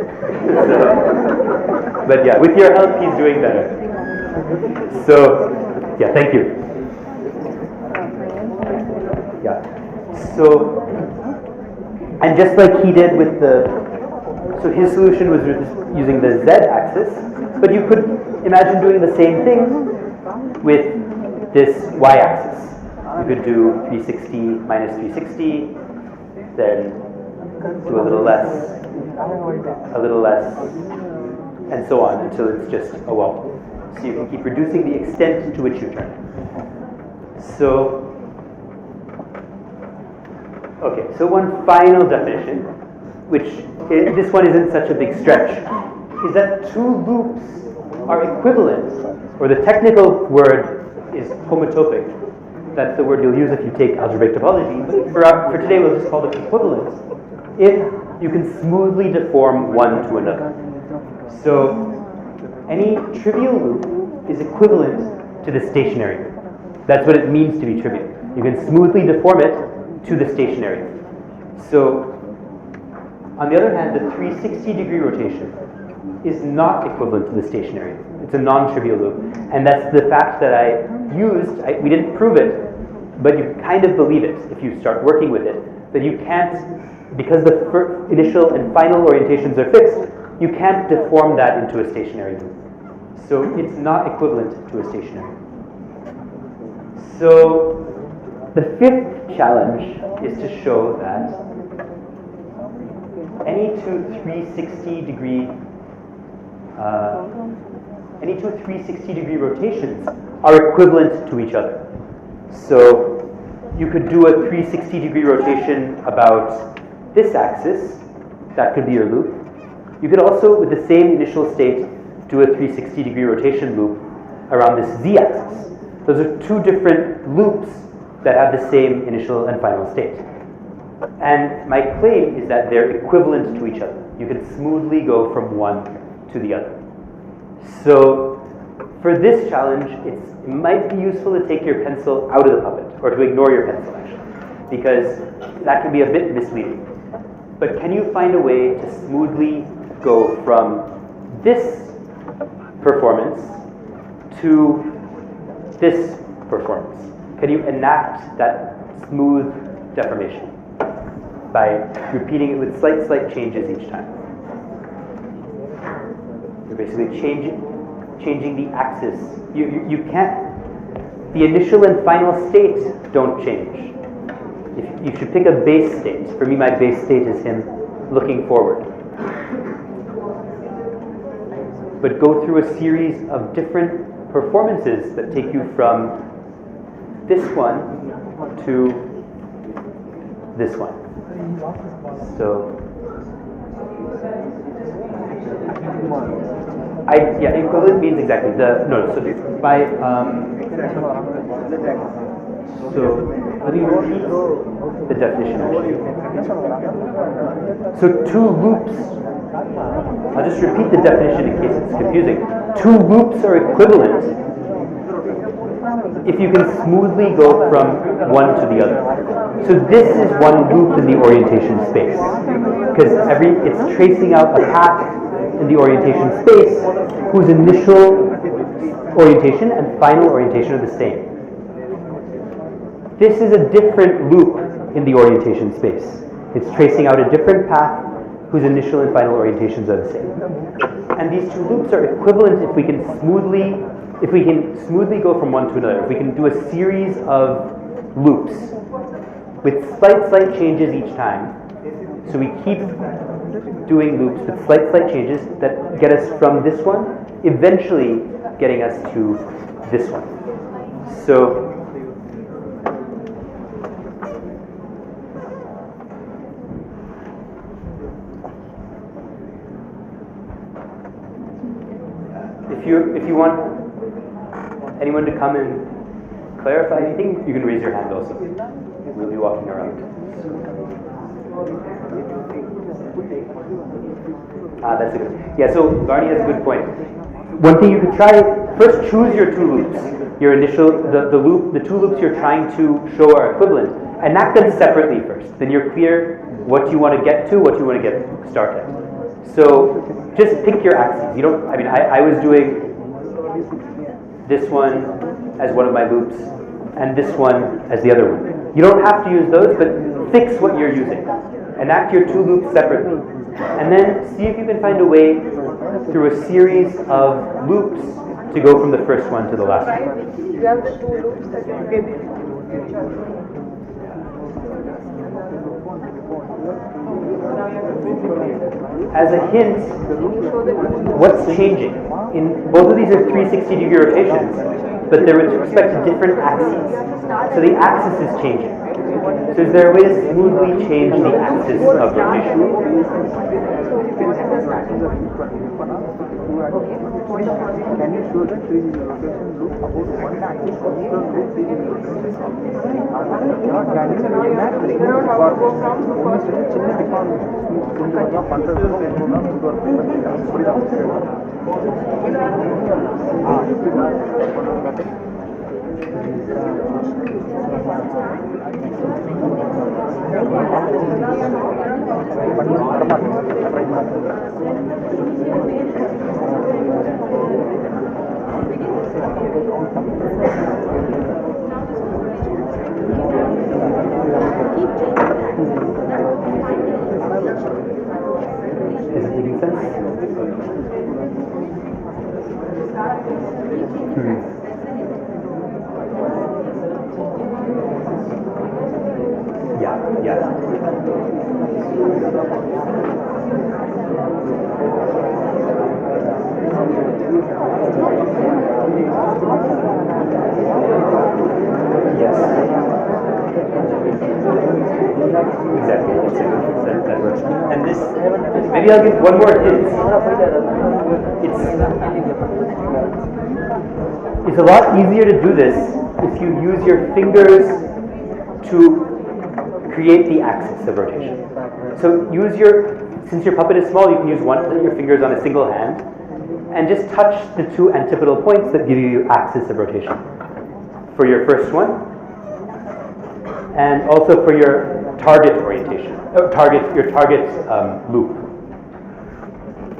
Speaker 2: But yeah, with your help, he's doing better. So, yeah, thank you. Yeah. So, and just like he did with so his solution was using the z-axis, but you could imagine doing the same thing with this y-axis. You could do 360 minus 360, then do a little less, and so on until it's just a wobble. So you can keep reducing the extent to which you turn. So, okay, so one final definition, which this one isn't such a big stretch, is that two loops are equivalent or the technical word is homotopic. That's the word you'll use if you take algebraic topology. For today, we'll just call it equivalence if you can smoothly deform one to another. So any trivial loop is equivalent to the stationary loop. That's what it means to be trivial. You can smoothly deform it to the stationary loop. So on the other hand, the 360-degree rotation is not equivalent to the stationary loop. It's a non-trivial loop, and that's the fact that I used. We didn't prove it, but you kind of believe it if you start working with it, that you can't, because the initial and final orientations are fixed, you can't deform that into a stationary loop. So it's not equivalent to a stationary loop. So the fifth challenge is to show that any two 360-degree rotations are equivalent to each other. So you could do a 360-degree rotation about this axis. That could be your loop. You could also, with the same initial state, do a 360-degree rotation loop around this z-axis. Those are two different loops that have the same initial and final state. And my claim is that they're equivalent to each other. You can smoothly go from one to the other. So for this challenge, it might be useful to take your pencil out of the puppet, or to ignore your pencil actually, because that can be a bit misleading. But can you find a way to smoothly go from this performance to this performance? Can you enact that smooth deformation by repeating it with slight changes each time? You're basically changing the axis. You can't, the initial and final states don't change. You should pick a base state. For me, my base state is him looking forward. But go through a series of different performances that take you from this one to this one. So, equivalent means exactly so let me repeat the definition actually. So two loops, I'll just repeat the definition in case it's confusing. Two loops are equivalent if you can smoothly go from one to the other. So this is one loop in the orientation space, because it's tracing out a path in the orientation space whose initial orientation and final orientation are the same. This is a different loop in the orientation space. It's tracing out a different path whose initial and final orientations are the same. And these two loops are equivalent if we can smoothly go from one to another. If we can do a series of loops with slight changes each time. So we keep doing loops with slight changes that get us from this one, eventually getting us to this one. So if you want anyone to come and clarify anything, you can raise your hand also. We'll be walking around. That's a good. Yeah, so Barney has a good point. One thing you could try, first choose your two loops. Your initial, the two loops you're trying to show are equivalent. Enact them separately first. Then you're clear what you want to get to, what you want to start at. So just pick your axes. You don't, I was doing this one as one of my loops and this one as the other one. You don't have to use those, but fix what you're using. Enact your two loops separately. And then see if you can find a way through a series of loops to go from the first one to the last one.
Speaker 1: You have the two loops that you gave me.
Speaker 2: As a hint, what's changing? In both of these are 360-degree rotations, but they're with respect to different axes. So the axis is changing. So is there a way to smoothly change the axis of rotation?
Speaker 3: Can you show the 3D rotation loop about one axis of the loop 3D rotation?
Speaker 2: Is it making sense? Yeah. Yes. Exactly. That works. And this, maybe I'll give one more hint. It's a lot easier to do this if you use your fingers to create the axis of rotation. So since your puppet is small, you can use one of your fingers on a single hand and just touch the two antipodal points that give you axis of rotation for your first one, and also for your target orientation, your target loop.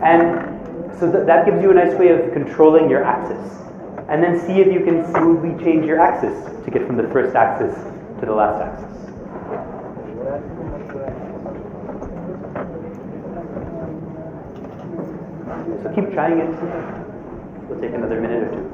Speaker 2: And so that gives you a nice way of controlling your axis. And then see if you can smoothly change your axis to get from the first axis to the last axis. So keep trying it. We'll take another minute or two.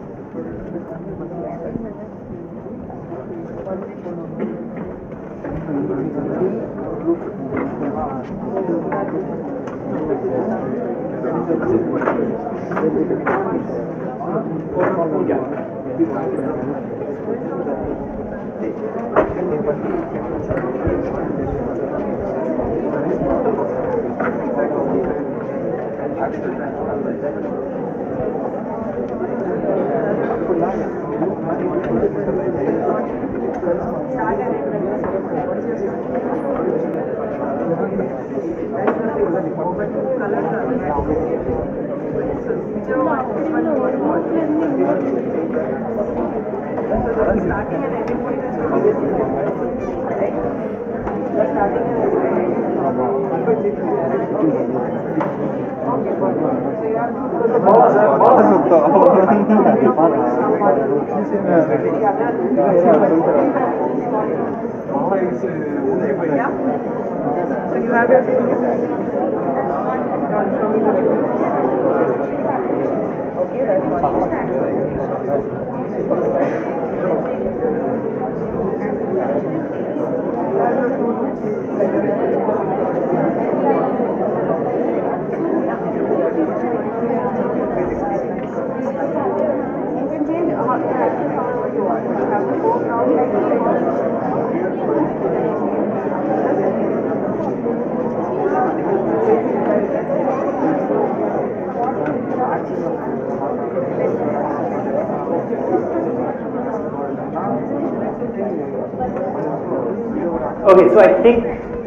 Speaker 2: Okay, so I think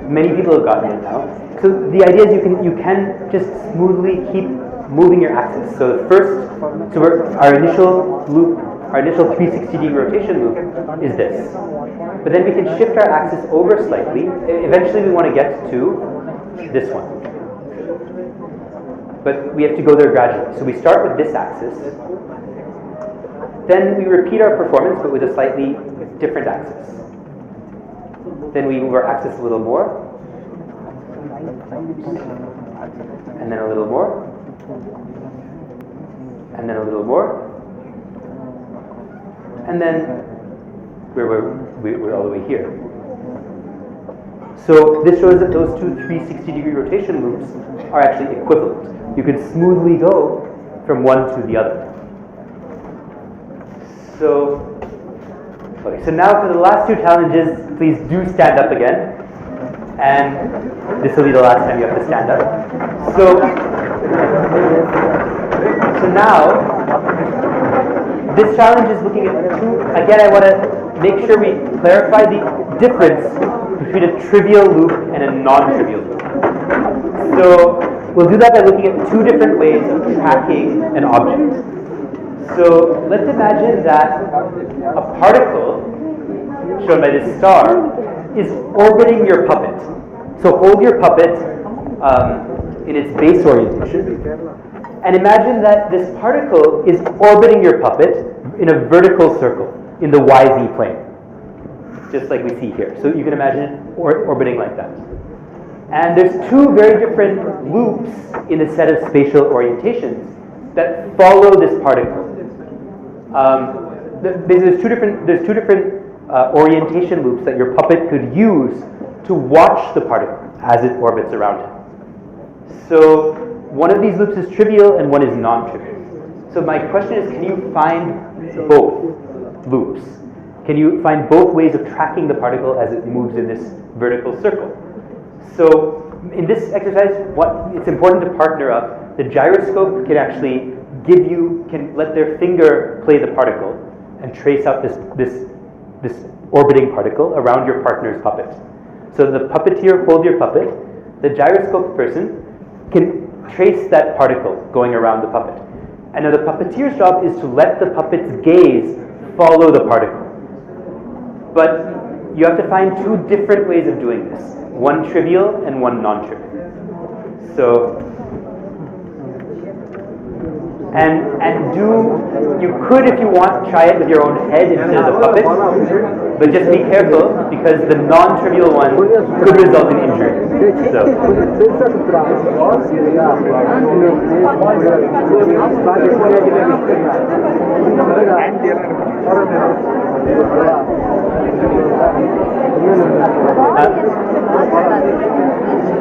Speaker 2: many people have gotten it now. So the idea is you can just smoothly keep moving your axis. So our initial loop, our initial 360-degree rotation loop is this. But then we can shift our axis over slightly. Eventually we want to get to this one. But we have to go there gradually. So we start with this axis. Then we repeat our performance, but with a slightly different axis. Then we move our axis a little more. And then a little more. And then a little more. And then we're all the way here. So this shows that those two 360-degree rotation loops are actually equivalent. You can smoothly go from one to the other. So Okay, so now for the last two challenges, please do stand up again. And this will be the last time you have to stand up. So now, this challenge is looking at two, again I want to make sure we clarify the difference between a trivial loop and a non-trivial loop. So we'll do that by looking at two different ways of tracking an object. So let's imagine that a particle, shown by this star, is orbiting your puppet. So hold your puppet in its base orientation, and imagine that this particle is orbiting your puppet in a vertical circle in the YZ plane, just like we see here. So you can imagine it orbiting like that. And there's two very different loops in a set of spatial orientations that follow this particle. There's two different orientation loops that your puppet could use to watch the particle as it orbits around it. So one of these loops is trivial and one is non-trivial. So my question is, can you find both loops? Can you find both ways of tracking the particle as it moves in this vertical circle? So in this exercise, it's important to partner up. The gyroscope can actually can let their finger play the particle and trace out this orbiting particle around your partner's puppet. So the puppeteer hold your puppet, the gyroscope person can trace that particle going around the puppet. And now the puppeteer's job is to let the puppet's gaze follow the particle. But you have to find two different ways of doing this, one trivial and one non-trivial. So you could, if you want, try it with your own head instead of the puppet, but just be careful because the non-trivial one could result in injury. So.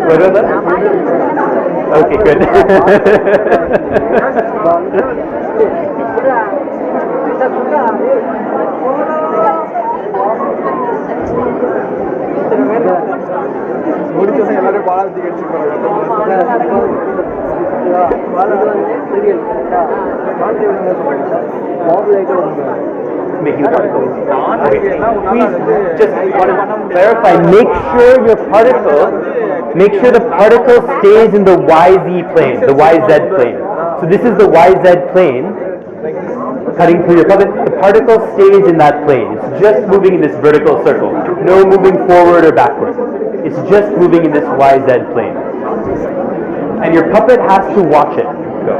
Speaker 2: What about that? Okay, good. Making particles. Please just want to clarify, make sure the particle stays in the YZ plane, the YZ plane. So this is the YZ plane cutting through your puppet. The particle stays in that plane. It's just moving in this vertical circle. No moving forward or backward. It's just moving in this YZ plane. And your puppet has to watch it go.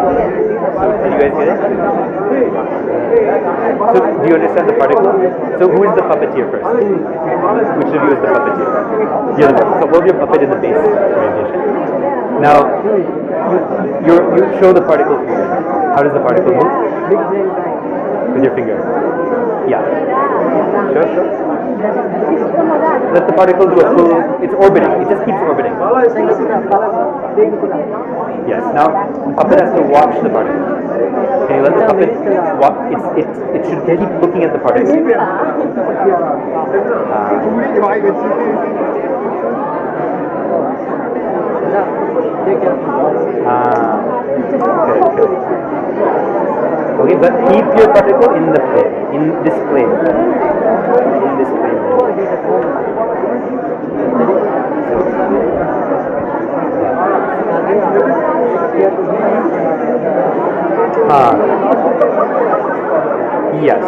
Speaker 2: Did you guys get it? So, do you understand the particle? So, who is the puppeteer first? Which of you is the puppeteer? You're the puppet. So, hold your puppet in the base orientation. Now, you show the particle movement. How does the particle move? With your finger. Yeah. Sure. Let the particle do a full, it's orbiting, it just keeps orbiting. Yes, now the puppet has to watch the particle. Can you let the puppet watch, it should keep looking at the particle. Good. Okay, but keep your particle in the plane, in this plane. In this plane. Yes.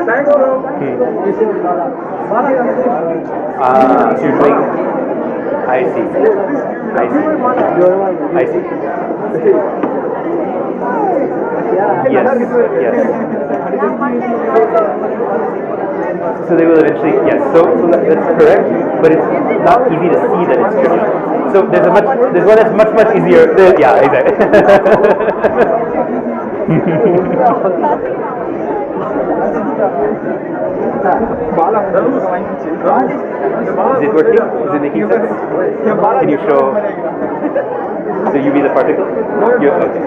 Speaker 3: Thanks, bro.
Speaker 2: So you're doing. I see. Yes. So they will eventually, yes. So that's correct, but it's not easy to see that it's trivial. So there's one that's much easier. Yeah, exactly. Is it working? Is it making sense? Can you show? So you be the particle? Okay.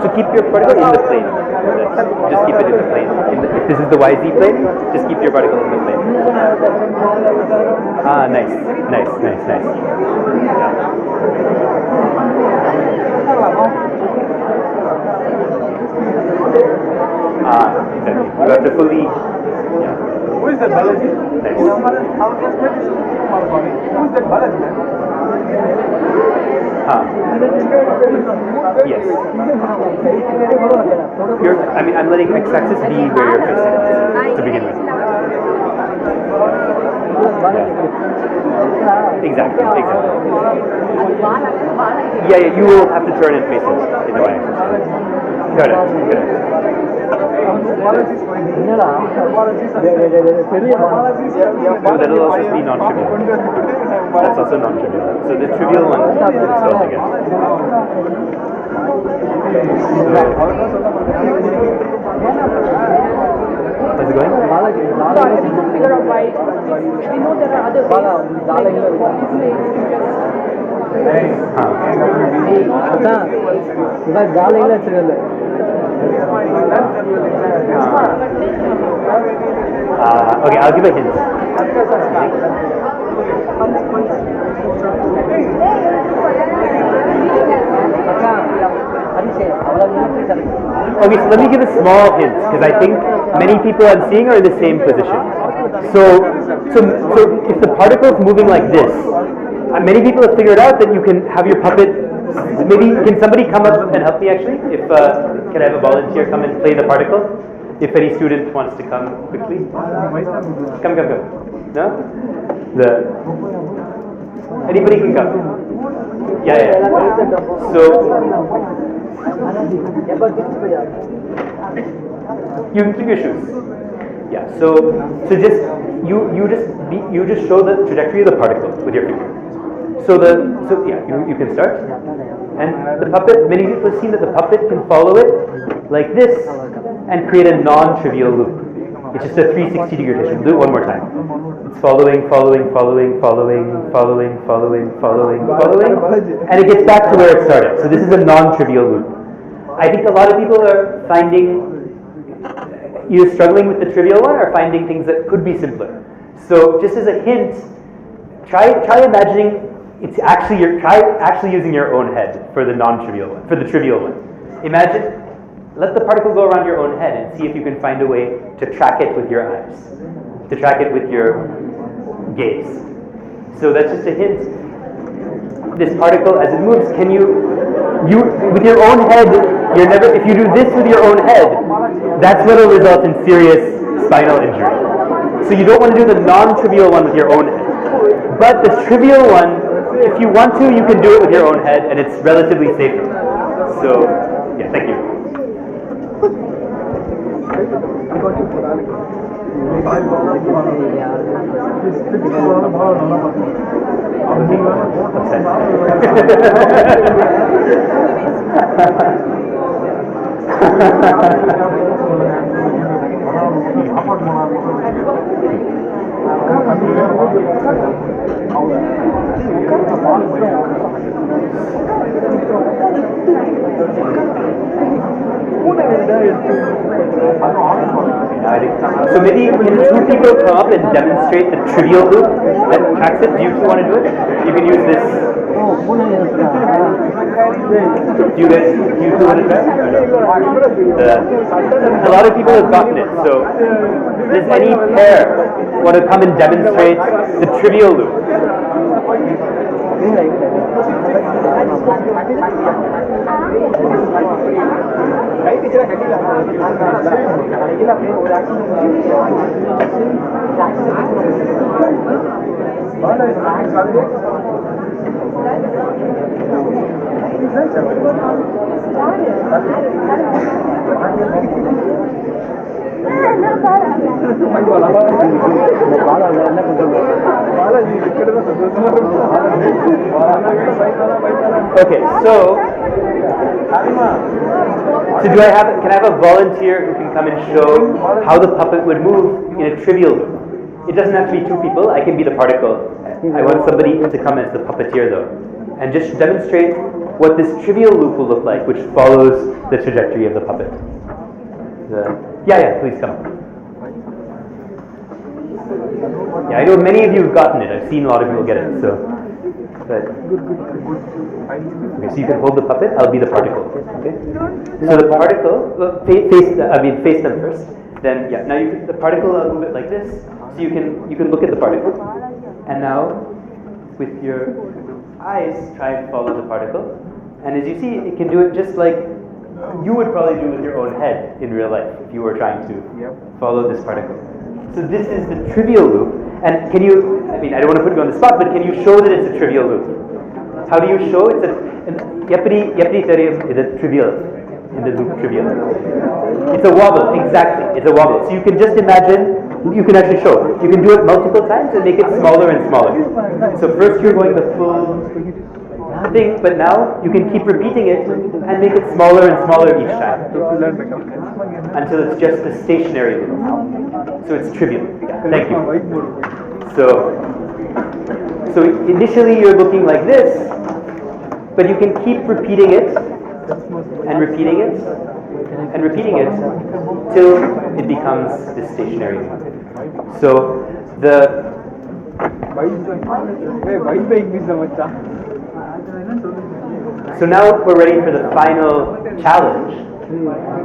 Speaker 2: So keep your particle in the plane. Just keep it in the plane. If this is the YZ plane, just keep your particle in the plane. Nice. Exactly. You have to fully.
Speaker 3: Who is that Balaji?
Speaker 2: Nice.
Speaker 3: Who is that Balaji, man?
Speaker 2: Yes. I'm letting x-axis be where you're facing to begin with. Exactly. Yeah, you will have to turn and face it in the y-axis. Got it. No, that will also be non-trivial. That's also non-trivial. So the trivial one is still together. How's it going?
Speaker 1: So I couldn't figure out why. We know there are other
Speaker 2: Okay, I'll give a hint. Okay, so let me give a small hint, because I think many people I'm seeing are in the same position. So if the particle is moving like this, many people have figured out that you can have your puppet. Maybe can somebody come up and help me actually? If can I have a volunteer come and play the particle? If any student wants to come quickly, come. No, anybody can come. Yeah. So you can keep your shoes. Yeah. So just you just show the trajectory of the particle with your finger. So you can start, and the puppet. Many people have seen that the puppet can follow it like this and create a non-trivial loop. It's just a 360-degree rotation. Do it one more time. It's following, and it gets back to where it started. So this is a non-trivial loop. I think a lot of people are finding either struggling with the trivial one or finding things that could be simpler. So just as a hint, try imagining. Try actually using your own head for the non-trivial one, for the trivial one. Imagine, let the particle go around your own head and see if you can find a way to track it with your eyes, to track it with your gaze. So that's just a hint. This particle, as it moves, can you with your own head, if you do this with your own head, that's what will result in serious spinal injury. So you don't want to do the non-trivial one with your own head. But the trivial one, if you want to, you can do it with your own head, and it's relatively safer. So, yeah, thank you. Now So maybe can two people come up and demonstrate the trivial loop that tracks it? Do you two want to do it? You can use this. Do you two want to try? A lot of people have gotten it. So does any pair want to come and demonstrate the trivial loop? Okay, so can I have a volunteer who can come and show how the puppet would move in a trivial loop? It doesn't have to be two people, I can be the particle. I want somebody to come as the puppeteer though, and just demonstrate what this trivial loop will look like, which follows the trajectory of the puppet. Yeah, please come. Yeah, I know many of you have gotten it. I've seen a lot of people get it. So, okay, so you can hold the puppet. I'll be the particle. Okay. So the particle, face them first. Then yeah. Now the particle. I'll move it like this, so you can look at the particle. And now, with your eyes, try and follow the particle. And as you see, it can do it just like you would probably do with your own head in real life if you were trying to follow this particle. So this is the trivial loop. And can you, I don't want to put you on the spot, but can you show that it's a trivial loop? How do you show it's a, Yapri theorem is a trivial, in the loop trivial. It's a wobble, exactly, it's a wobble. So you can just imagine, you can actually show. You can do it multiple times and make it smaller and smaller. So first you're going the full thing, but now you can keep repeating it and make it smaller and smaller each time until it's just a stationary loop. So it's trivial. Thank you. So initially you're looking like this, but you can keep repeating it and repeating it and repeating it till it becomes this stationary loop. So So now we're ready for the final challenge,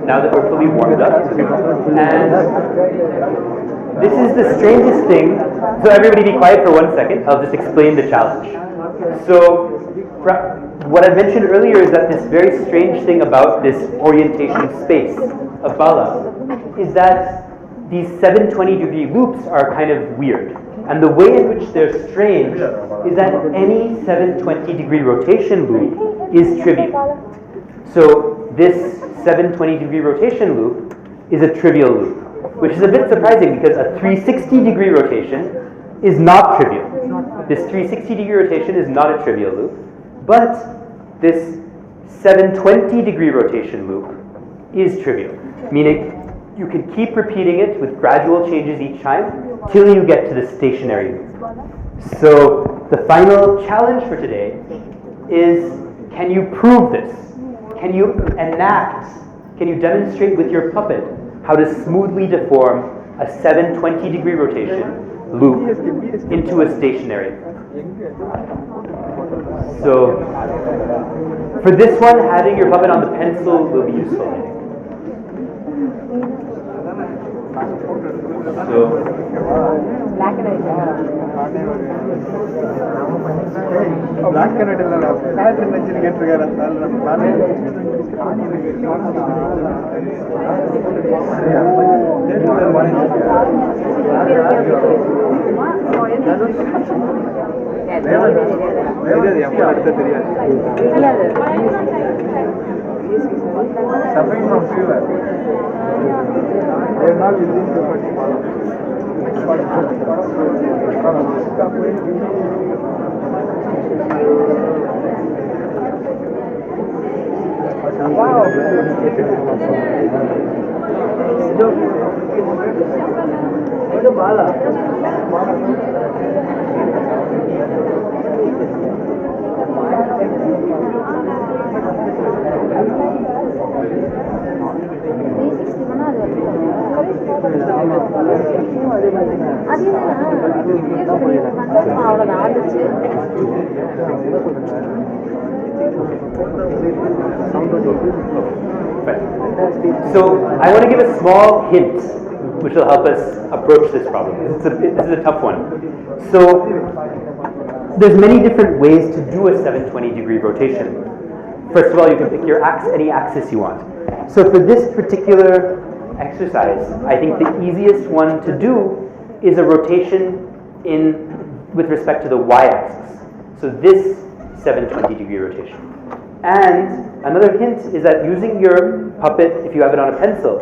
Speaker 2: now that we're fully warmed up. And this is the strangest thing. So everybody be quiet for 1 second. I'll just explain the challenge. So what I mentioned earlier is that this very strange thing about this orientation space of Bala is that these 720-degree loops are kind of weird. And the way in which they're strange is that any 720-degree rotation loop is trivial. So this 720-degree rotation loop is a trivial loop, which is a bit surprising because a 360-degree rotation is not trivial. This 360-degree rotation is not a trivial loop, but this 720-degree rotation loop is trivial, meaning you can keep repeating it with gradual changes each time till you get to the stationary loop. So the final challenge for today is, can you prove this? Can you demonstrate with your puppet how to smoothly deform a 720-degree rotation loop into a stationary loop? So for this one, having your puppet on the pencil will be useful, I think. So
Speaker 7: black and white.
Speaker 3: Black and suffering from fever. They are not using
Speaker 2: So I want to give a small hint which will help us approach this problem. This is a tough one. So there's many different ways to do a 720 degree rotation. First of all, you can pick your any axis you want. So for this particular exercise, I think the easiest one to do is a rotation with respect to the y-axis. So this 720 degree rotation. And another hint is that using your puppet, if you have it on a pencil,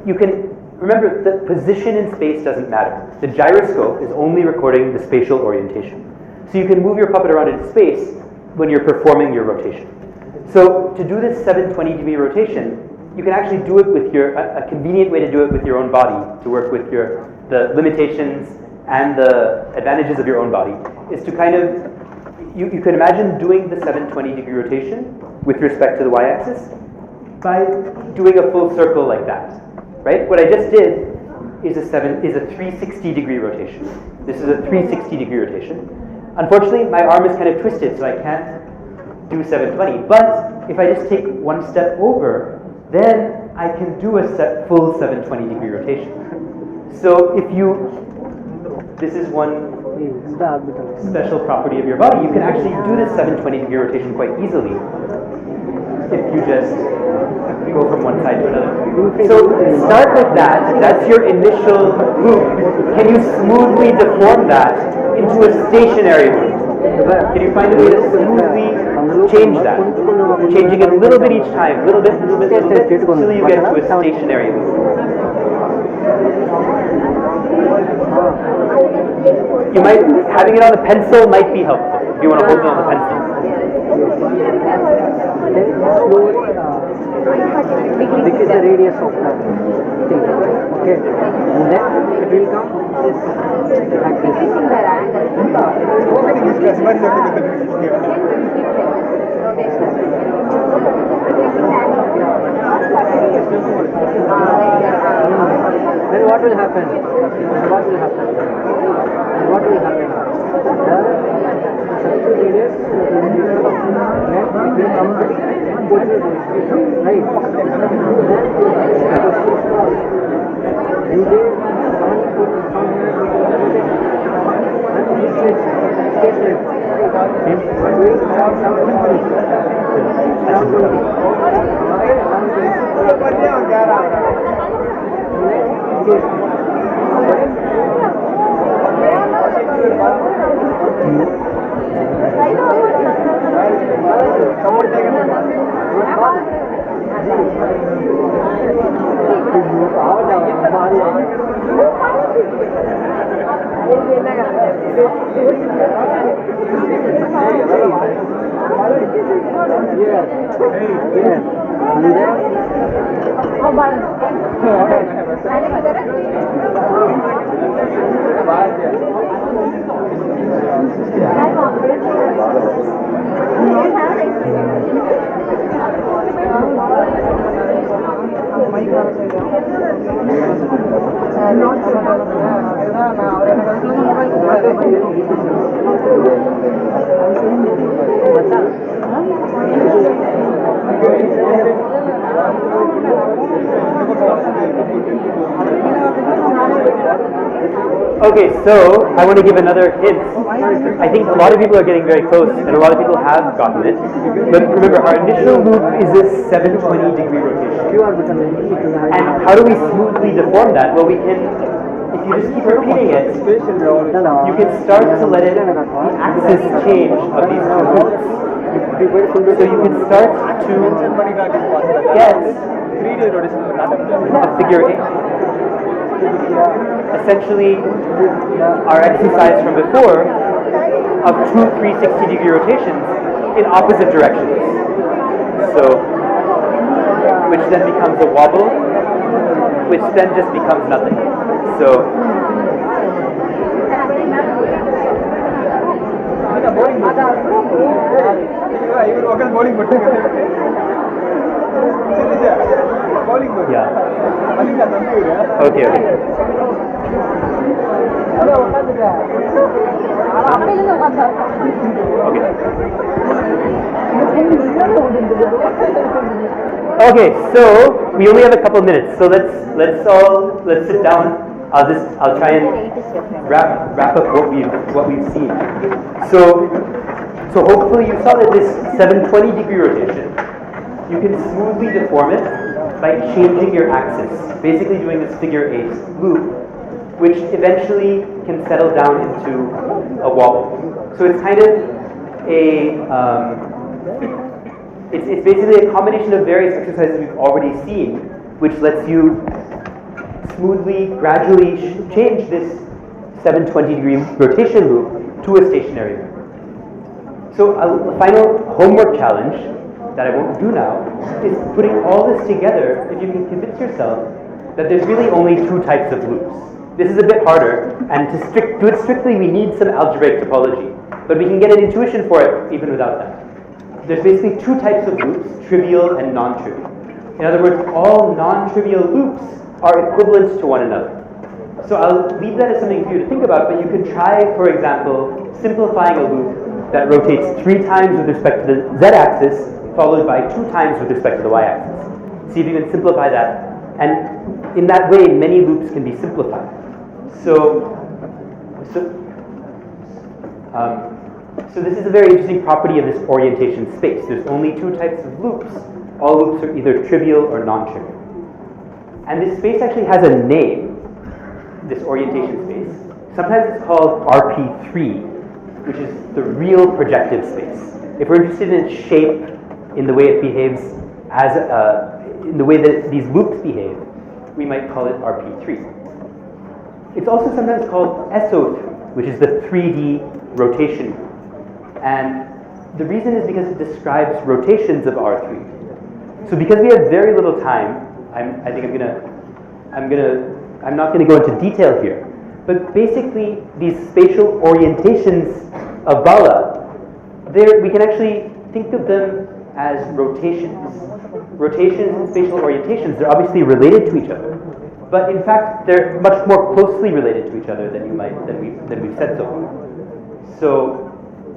Speaker 2: you can remember that position in space doesn't matter. The gyroscope is only recording the spatial orientation. So you can move your puppet around in space when you're performing your rotation. So to do this 720 degree rotation, you can actually do it with a convenient way to do it with your own body, to work with the limitations and the advantages of your own body, is to kind of, you can imagine doing the 720 degree rotation with respect to the y-axis by doing a full circle like that, right? What I just did is a 360 degree rotation. This is a 360 degree rotation. Unfortunately, my arm is kind of twisted, so I can't do 720. But if I just take one step over, then I can do a full 720 degree rotation. So this is one special property of your body. You can actually do this 720 degree rotation quite easily if you just go from one side to another. So start with that. That's your initial loop. Can you smoothly deform that into a stationary loop? Can you find a way to smoothly change that? Changing it a little bit each time, little bit, until you get to a stationary loop. Having it on a pencil might be helpful if you want to hold it on the pencil.
Speaker 7: This is the radius of the thing. Okay. And then it will come like Then what will happen? What will happen? What will happen? The circle radius will come right. You did
Speaker 2: Okay, so I want to give another hint. I think a lot of people are getting very close, and a lot of people have gotten it. But remember, our initial loop is this 720 degree rotation. And how do we smoothly deform that? Well, we can, if you just keep repeating it, you can start to let the axis change of these two loops. So you can start to get a figure 8. Essentially, our exercise from before of two 360 degree rotations in opposite directions. So, which then becomes a wobble, which then just becomes nothing. So, yeah. Okay. Okay, so we only have a couple minutes, so let's sit down. I'll try and wrap up what we've seen. So hopefully you saw that this 720-degree rotation, you can smoothly deform it by changing your axis, basically doing this figure 8 loop, which eventually can settle down into a wobble. So it's kind of it's basically a combination of various exercises we've already seen, which lets you smoothly, gradually change this 720-degree rotation loop to a stationary loop. So a final homework challenge that I won't do now is putting all this together. If you can convince yourself that there's really only 2 types of loops. This is a bit harder, and to do it strictly, we need some algebraic topology, but we can get an intuition for it even without that. There's basically 2 types of loops, trivial and non-trivial. In other words, all non-trivial loops are equivalent to one another. So I'll leave that as something for you to think about, but you could try, for example, simplifying a loop that rotates 3 times with respect to the z-axis, followed by 2 times with respect to the y-axis. See if you can simplify that, and in that way, many loops can be simplified. So this is a very interesting property of this orientation space. There's only 2 types of loops. All loops are either trivial or non-trivial. And this space actually has a name, this orientation space. Sometimes it's called RP3, which is the real projective space. If we're interested in its shape, in the way it behaves, in the way that these loops behave, we might call it RP3. It's also sometimes called SO3, which is the 3D rotation group. And the reason is because it describes rotations of R3. So because we have very little time, I'm not gonna go into detail here, but basically these spatial orientations of Bala, we can actually think of them as rotations. Rotations and spatial orientations, they're obviously related to each other, but in fact they're much more closely related to each other than we've said so far. So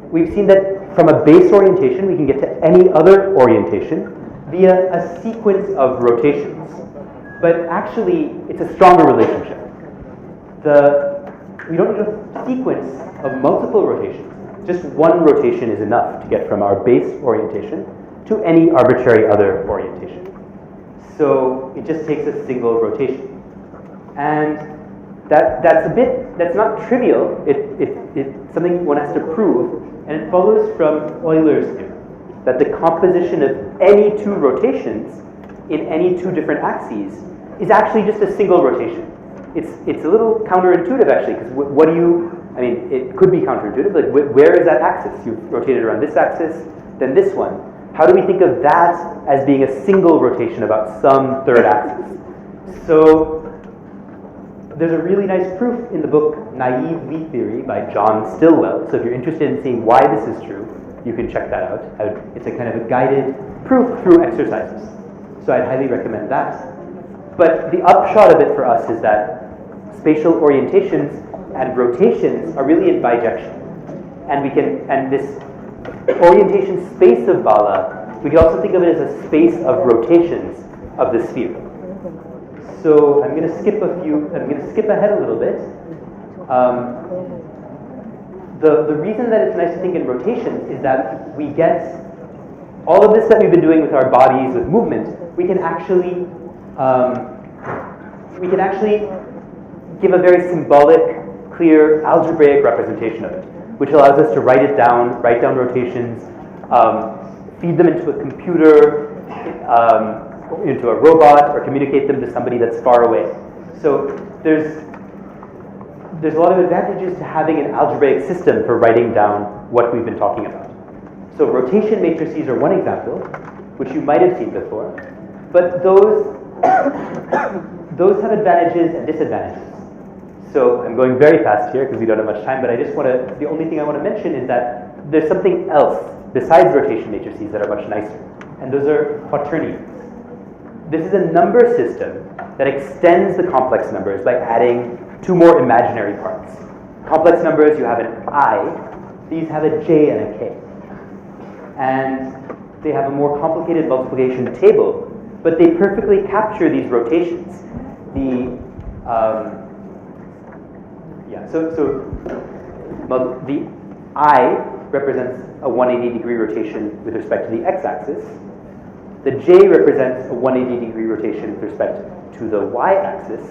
Speaker 2: we've seen that from a base orientation we can get to any other orientation via a sequence of rotations. But actually it's a stronger relationship. We don't need a sequence of multiple rotations. Just one rotation is enough to get from our base orientation to any arbitrary other orientation. So it just takes a single rotation. And that's not trivial. It's something one has to prove, and it follows from Euler's theorem that the composition of any 2 rotations in any 2 different axes is actually just a single rotation. It's a little counterintuitive actually, because it could be counterintuitive, like where is that axis? You've rotated around this axis, then this one. How do we think of that as being a single rotation about some third axis? So there's a really nice proof in the book Naive Lie Theory by John Stilwell. So if you're interested in seeing why this is true, you can check that out. It's a kind of a guided proof through exercises. So I'd highly recommend that. But the upshot of it for us is that spatial orientations and rotations are really in bijection. And this orientation space of Bala, we can also think of it as a space of rotations of the sphere. So I'm going to skip ahead a little bit. The reason that it's nice to think in rotations is that we get all of this that we've been doing with our bodies, with movement, we can actually give a very symbolic, clear, algebraic representation of it, which allows us to write down rotations, feed them into a computer, into a robot, or communicate them to somebody that's far away. So there's a lot of advantages to having an algebraic system for writing down what we've been talking about. So rotation matrices are one example, which you might have seen before, but those have advantages and disadvantages. So I'm going very fast here because we don't have much time, but the only thing I want to mention is that there's something else besides rotation matrices that are much nicer, and those are quaternions. This is a number system that extends the complex numbers by adding 2 more imaginary parts. complex numbers, you have an I. These have a J and a K. And they have a more complicated multiplication table, but they perfectly capture these rotations. The I represents a 180-degree rotation with respect to the x-axis. The J represents a 180-degree rotation with respect to the y-axis.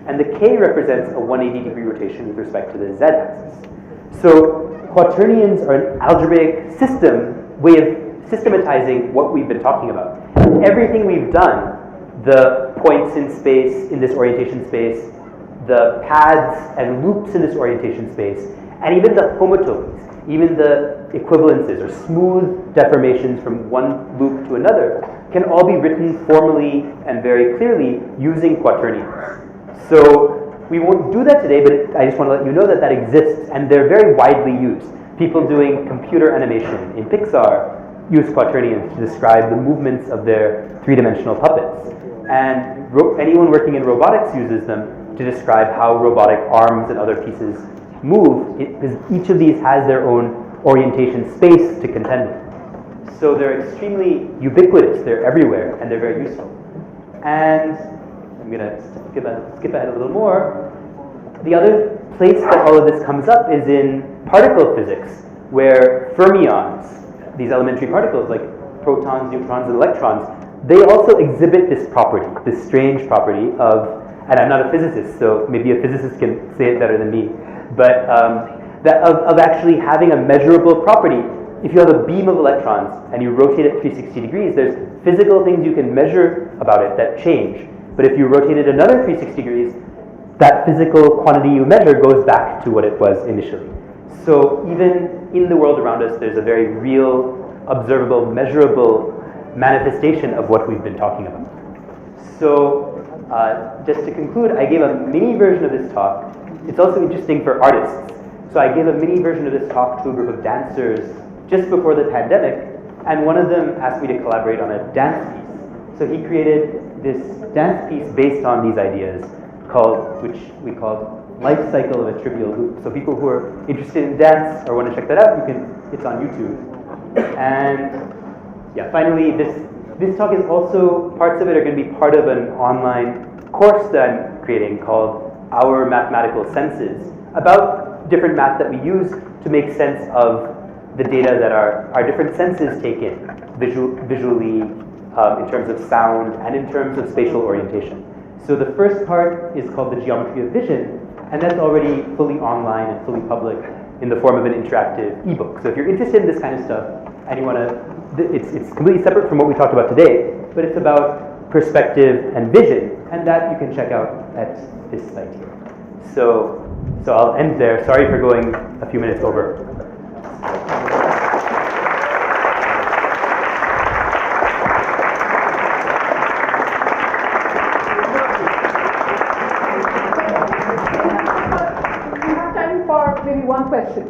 Speaker 2: And the K represents a 180-degree rotation with respect to the z-axis. So quaternions are an algebraic way of systematizing what we've been talking about. Everything we've done, the points in space, in this orientation space, the paths and loops in this orientation space, and even the homotopies, even the equivalences or smooth deformations from one loop to another, can all be written formally and very clearly using quaternions. So we won't do that today, but I just want to let you know that that exists, and they're very widely used. People doing computer animation in Pixar use quaternions to describe the movements of their three-dimensional puppets. And anyone working in robotics uses them to describe how robotic arms and other pieces move, because each of these has their own orientation space to contend with. So they're extremely ubiquitous, they're everywhere, and they're very useful. And I'm going to skip ahead a little more. The other place that all of this comes up is in particle physics, where fermions, these elementary particles like protons, neutrons, and electrons, they also exhibit this property, this strange property of, and I'm not a physicist, so maybe a physicist can say it better than me, but of actually having a measurable property. If you have a beam of electrons and you rotate it 360 degrees, there's physical things you can measure about it that change. But if you rotate it another 360 degrees, that physical quantity you measure goes back to what it was initially. So even in the world around us, there's a very real, observable, measurable manifestation of what we've been talking about. So just to conclude, I gave a mini version of this talk. It's also interesting for artists. So I gave a mini version of this talk to a group of dancers just before the pandemic, and one of them asked me to collaborate on a dance piece. So he created this dance piece based on these ideas, which we call Life Cycle of a Trivial Loop. So people who are interested in dance or want to check that out, it's on YouTube. And yeah, finally, this talk is also, parts of it are going to be part of an online course that I'm creating called Our Mathematical Senses, about different math that we use to make sense of the data that our different senses take in, visually, in terms of sound, and in terms of spatial orientation. So the first part is called the Geometry of Vision, and that's already fully online and fully public in the form of an interactive ebook. So if you're interested in this kind of stuff, and you want to, it's completely separate from what we talked about today, but it's about perspective and vision, and that you can check out at this site here. So I'll end there. Sorry for going a few minutes over.
Speaker 1: We have time for maybe one question.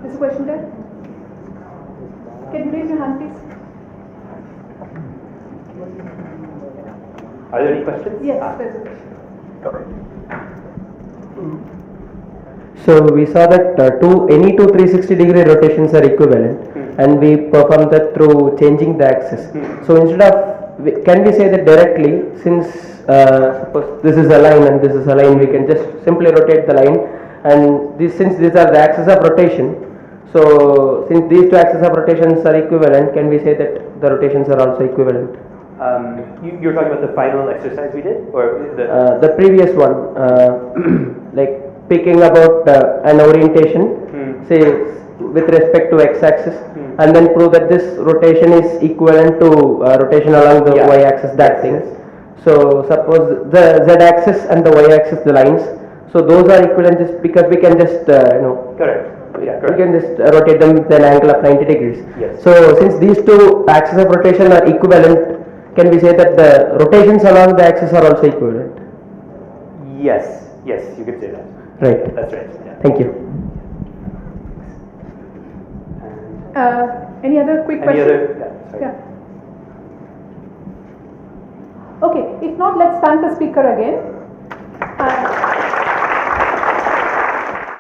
Speaker 1: Is a question there? Can you raise your hand, please?
Speaker 2: Are there any questions?
Speaker 1: Yes, there's a question.
Speaker 8: So we saw that any two 360-degree rotations are equivalent, and we perform that through changing the axis. So instead of, can we say that directly, since suppose this is a line and this is a line, we can just simply rotate the line, and since these are the axes of rotation, so since these two axes of rotations are equivalent, can we say that the rotations are also equivalent?
Speaker 2: You're talking about the final exercise we did, or
Speaker 8: the previous one, like speaking about an orientation, say with respect to x-axis, and then prove that this rotation is equivalent to rotation along the y-axis, that thing. So suppose the z-axis and the y-axis, the lines, so those are equivalent just because we can just
Speaker 2: correct. Yeah, correct.
Speaker 8: we can just rotate them with an angle of 90 degrees.
Speaker 2: Yes.
Speaker 8: So since these two axes of rotation are equivalent, can we say that the rotations along the axis are also equivalent?
Speaker 2: Yes, you could say that.
Speaker 8: Right.
Speaker 2: That's right. Yeah.
Speaker 8: Thank you.
Speaker 1: Any other quick
Speaker 2: Any
Speaker 1: question?
Speaker 2: other? Sorry.
Speaker 1: Yeah. Okay, if not, let's thank the speaker again.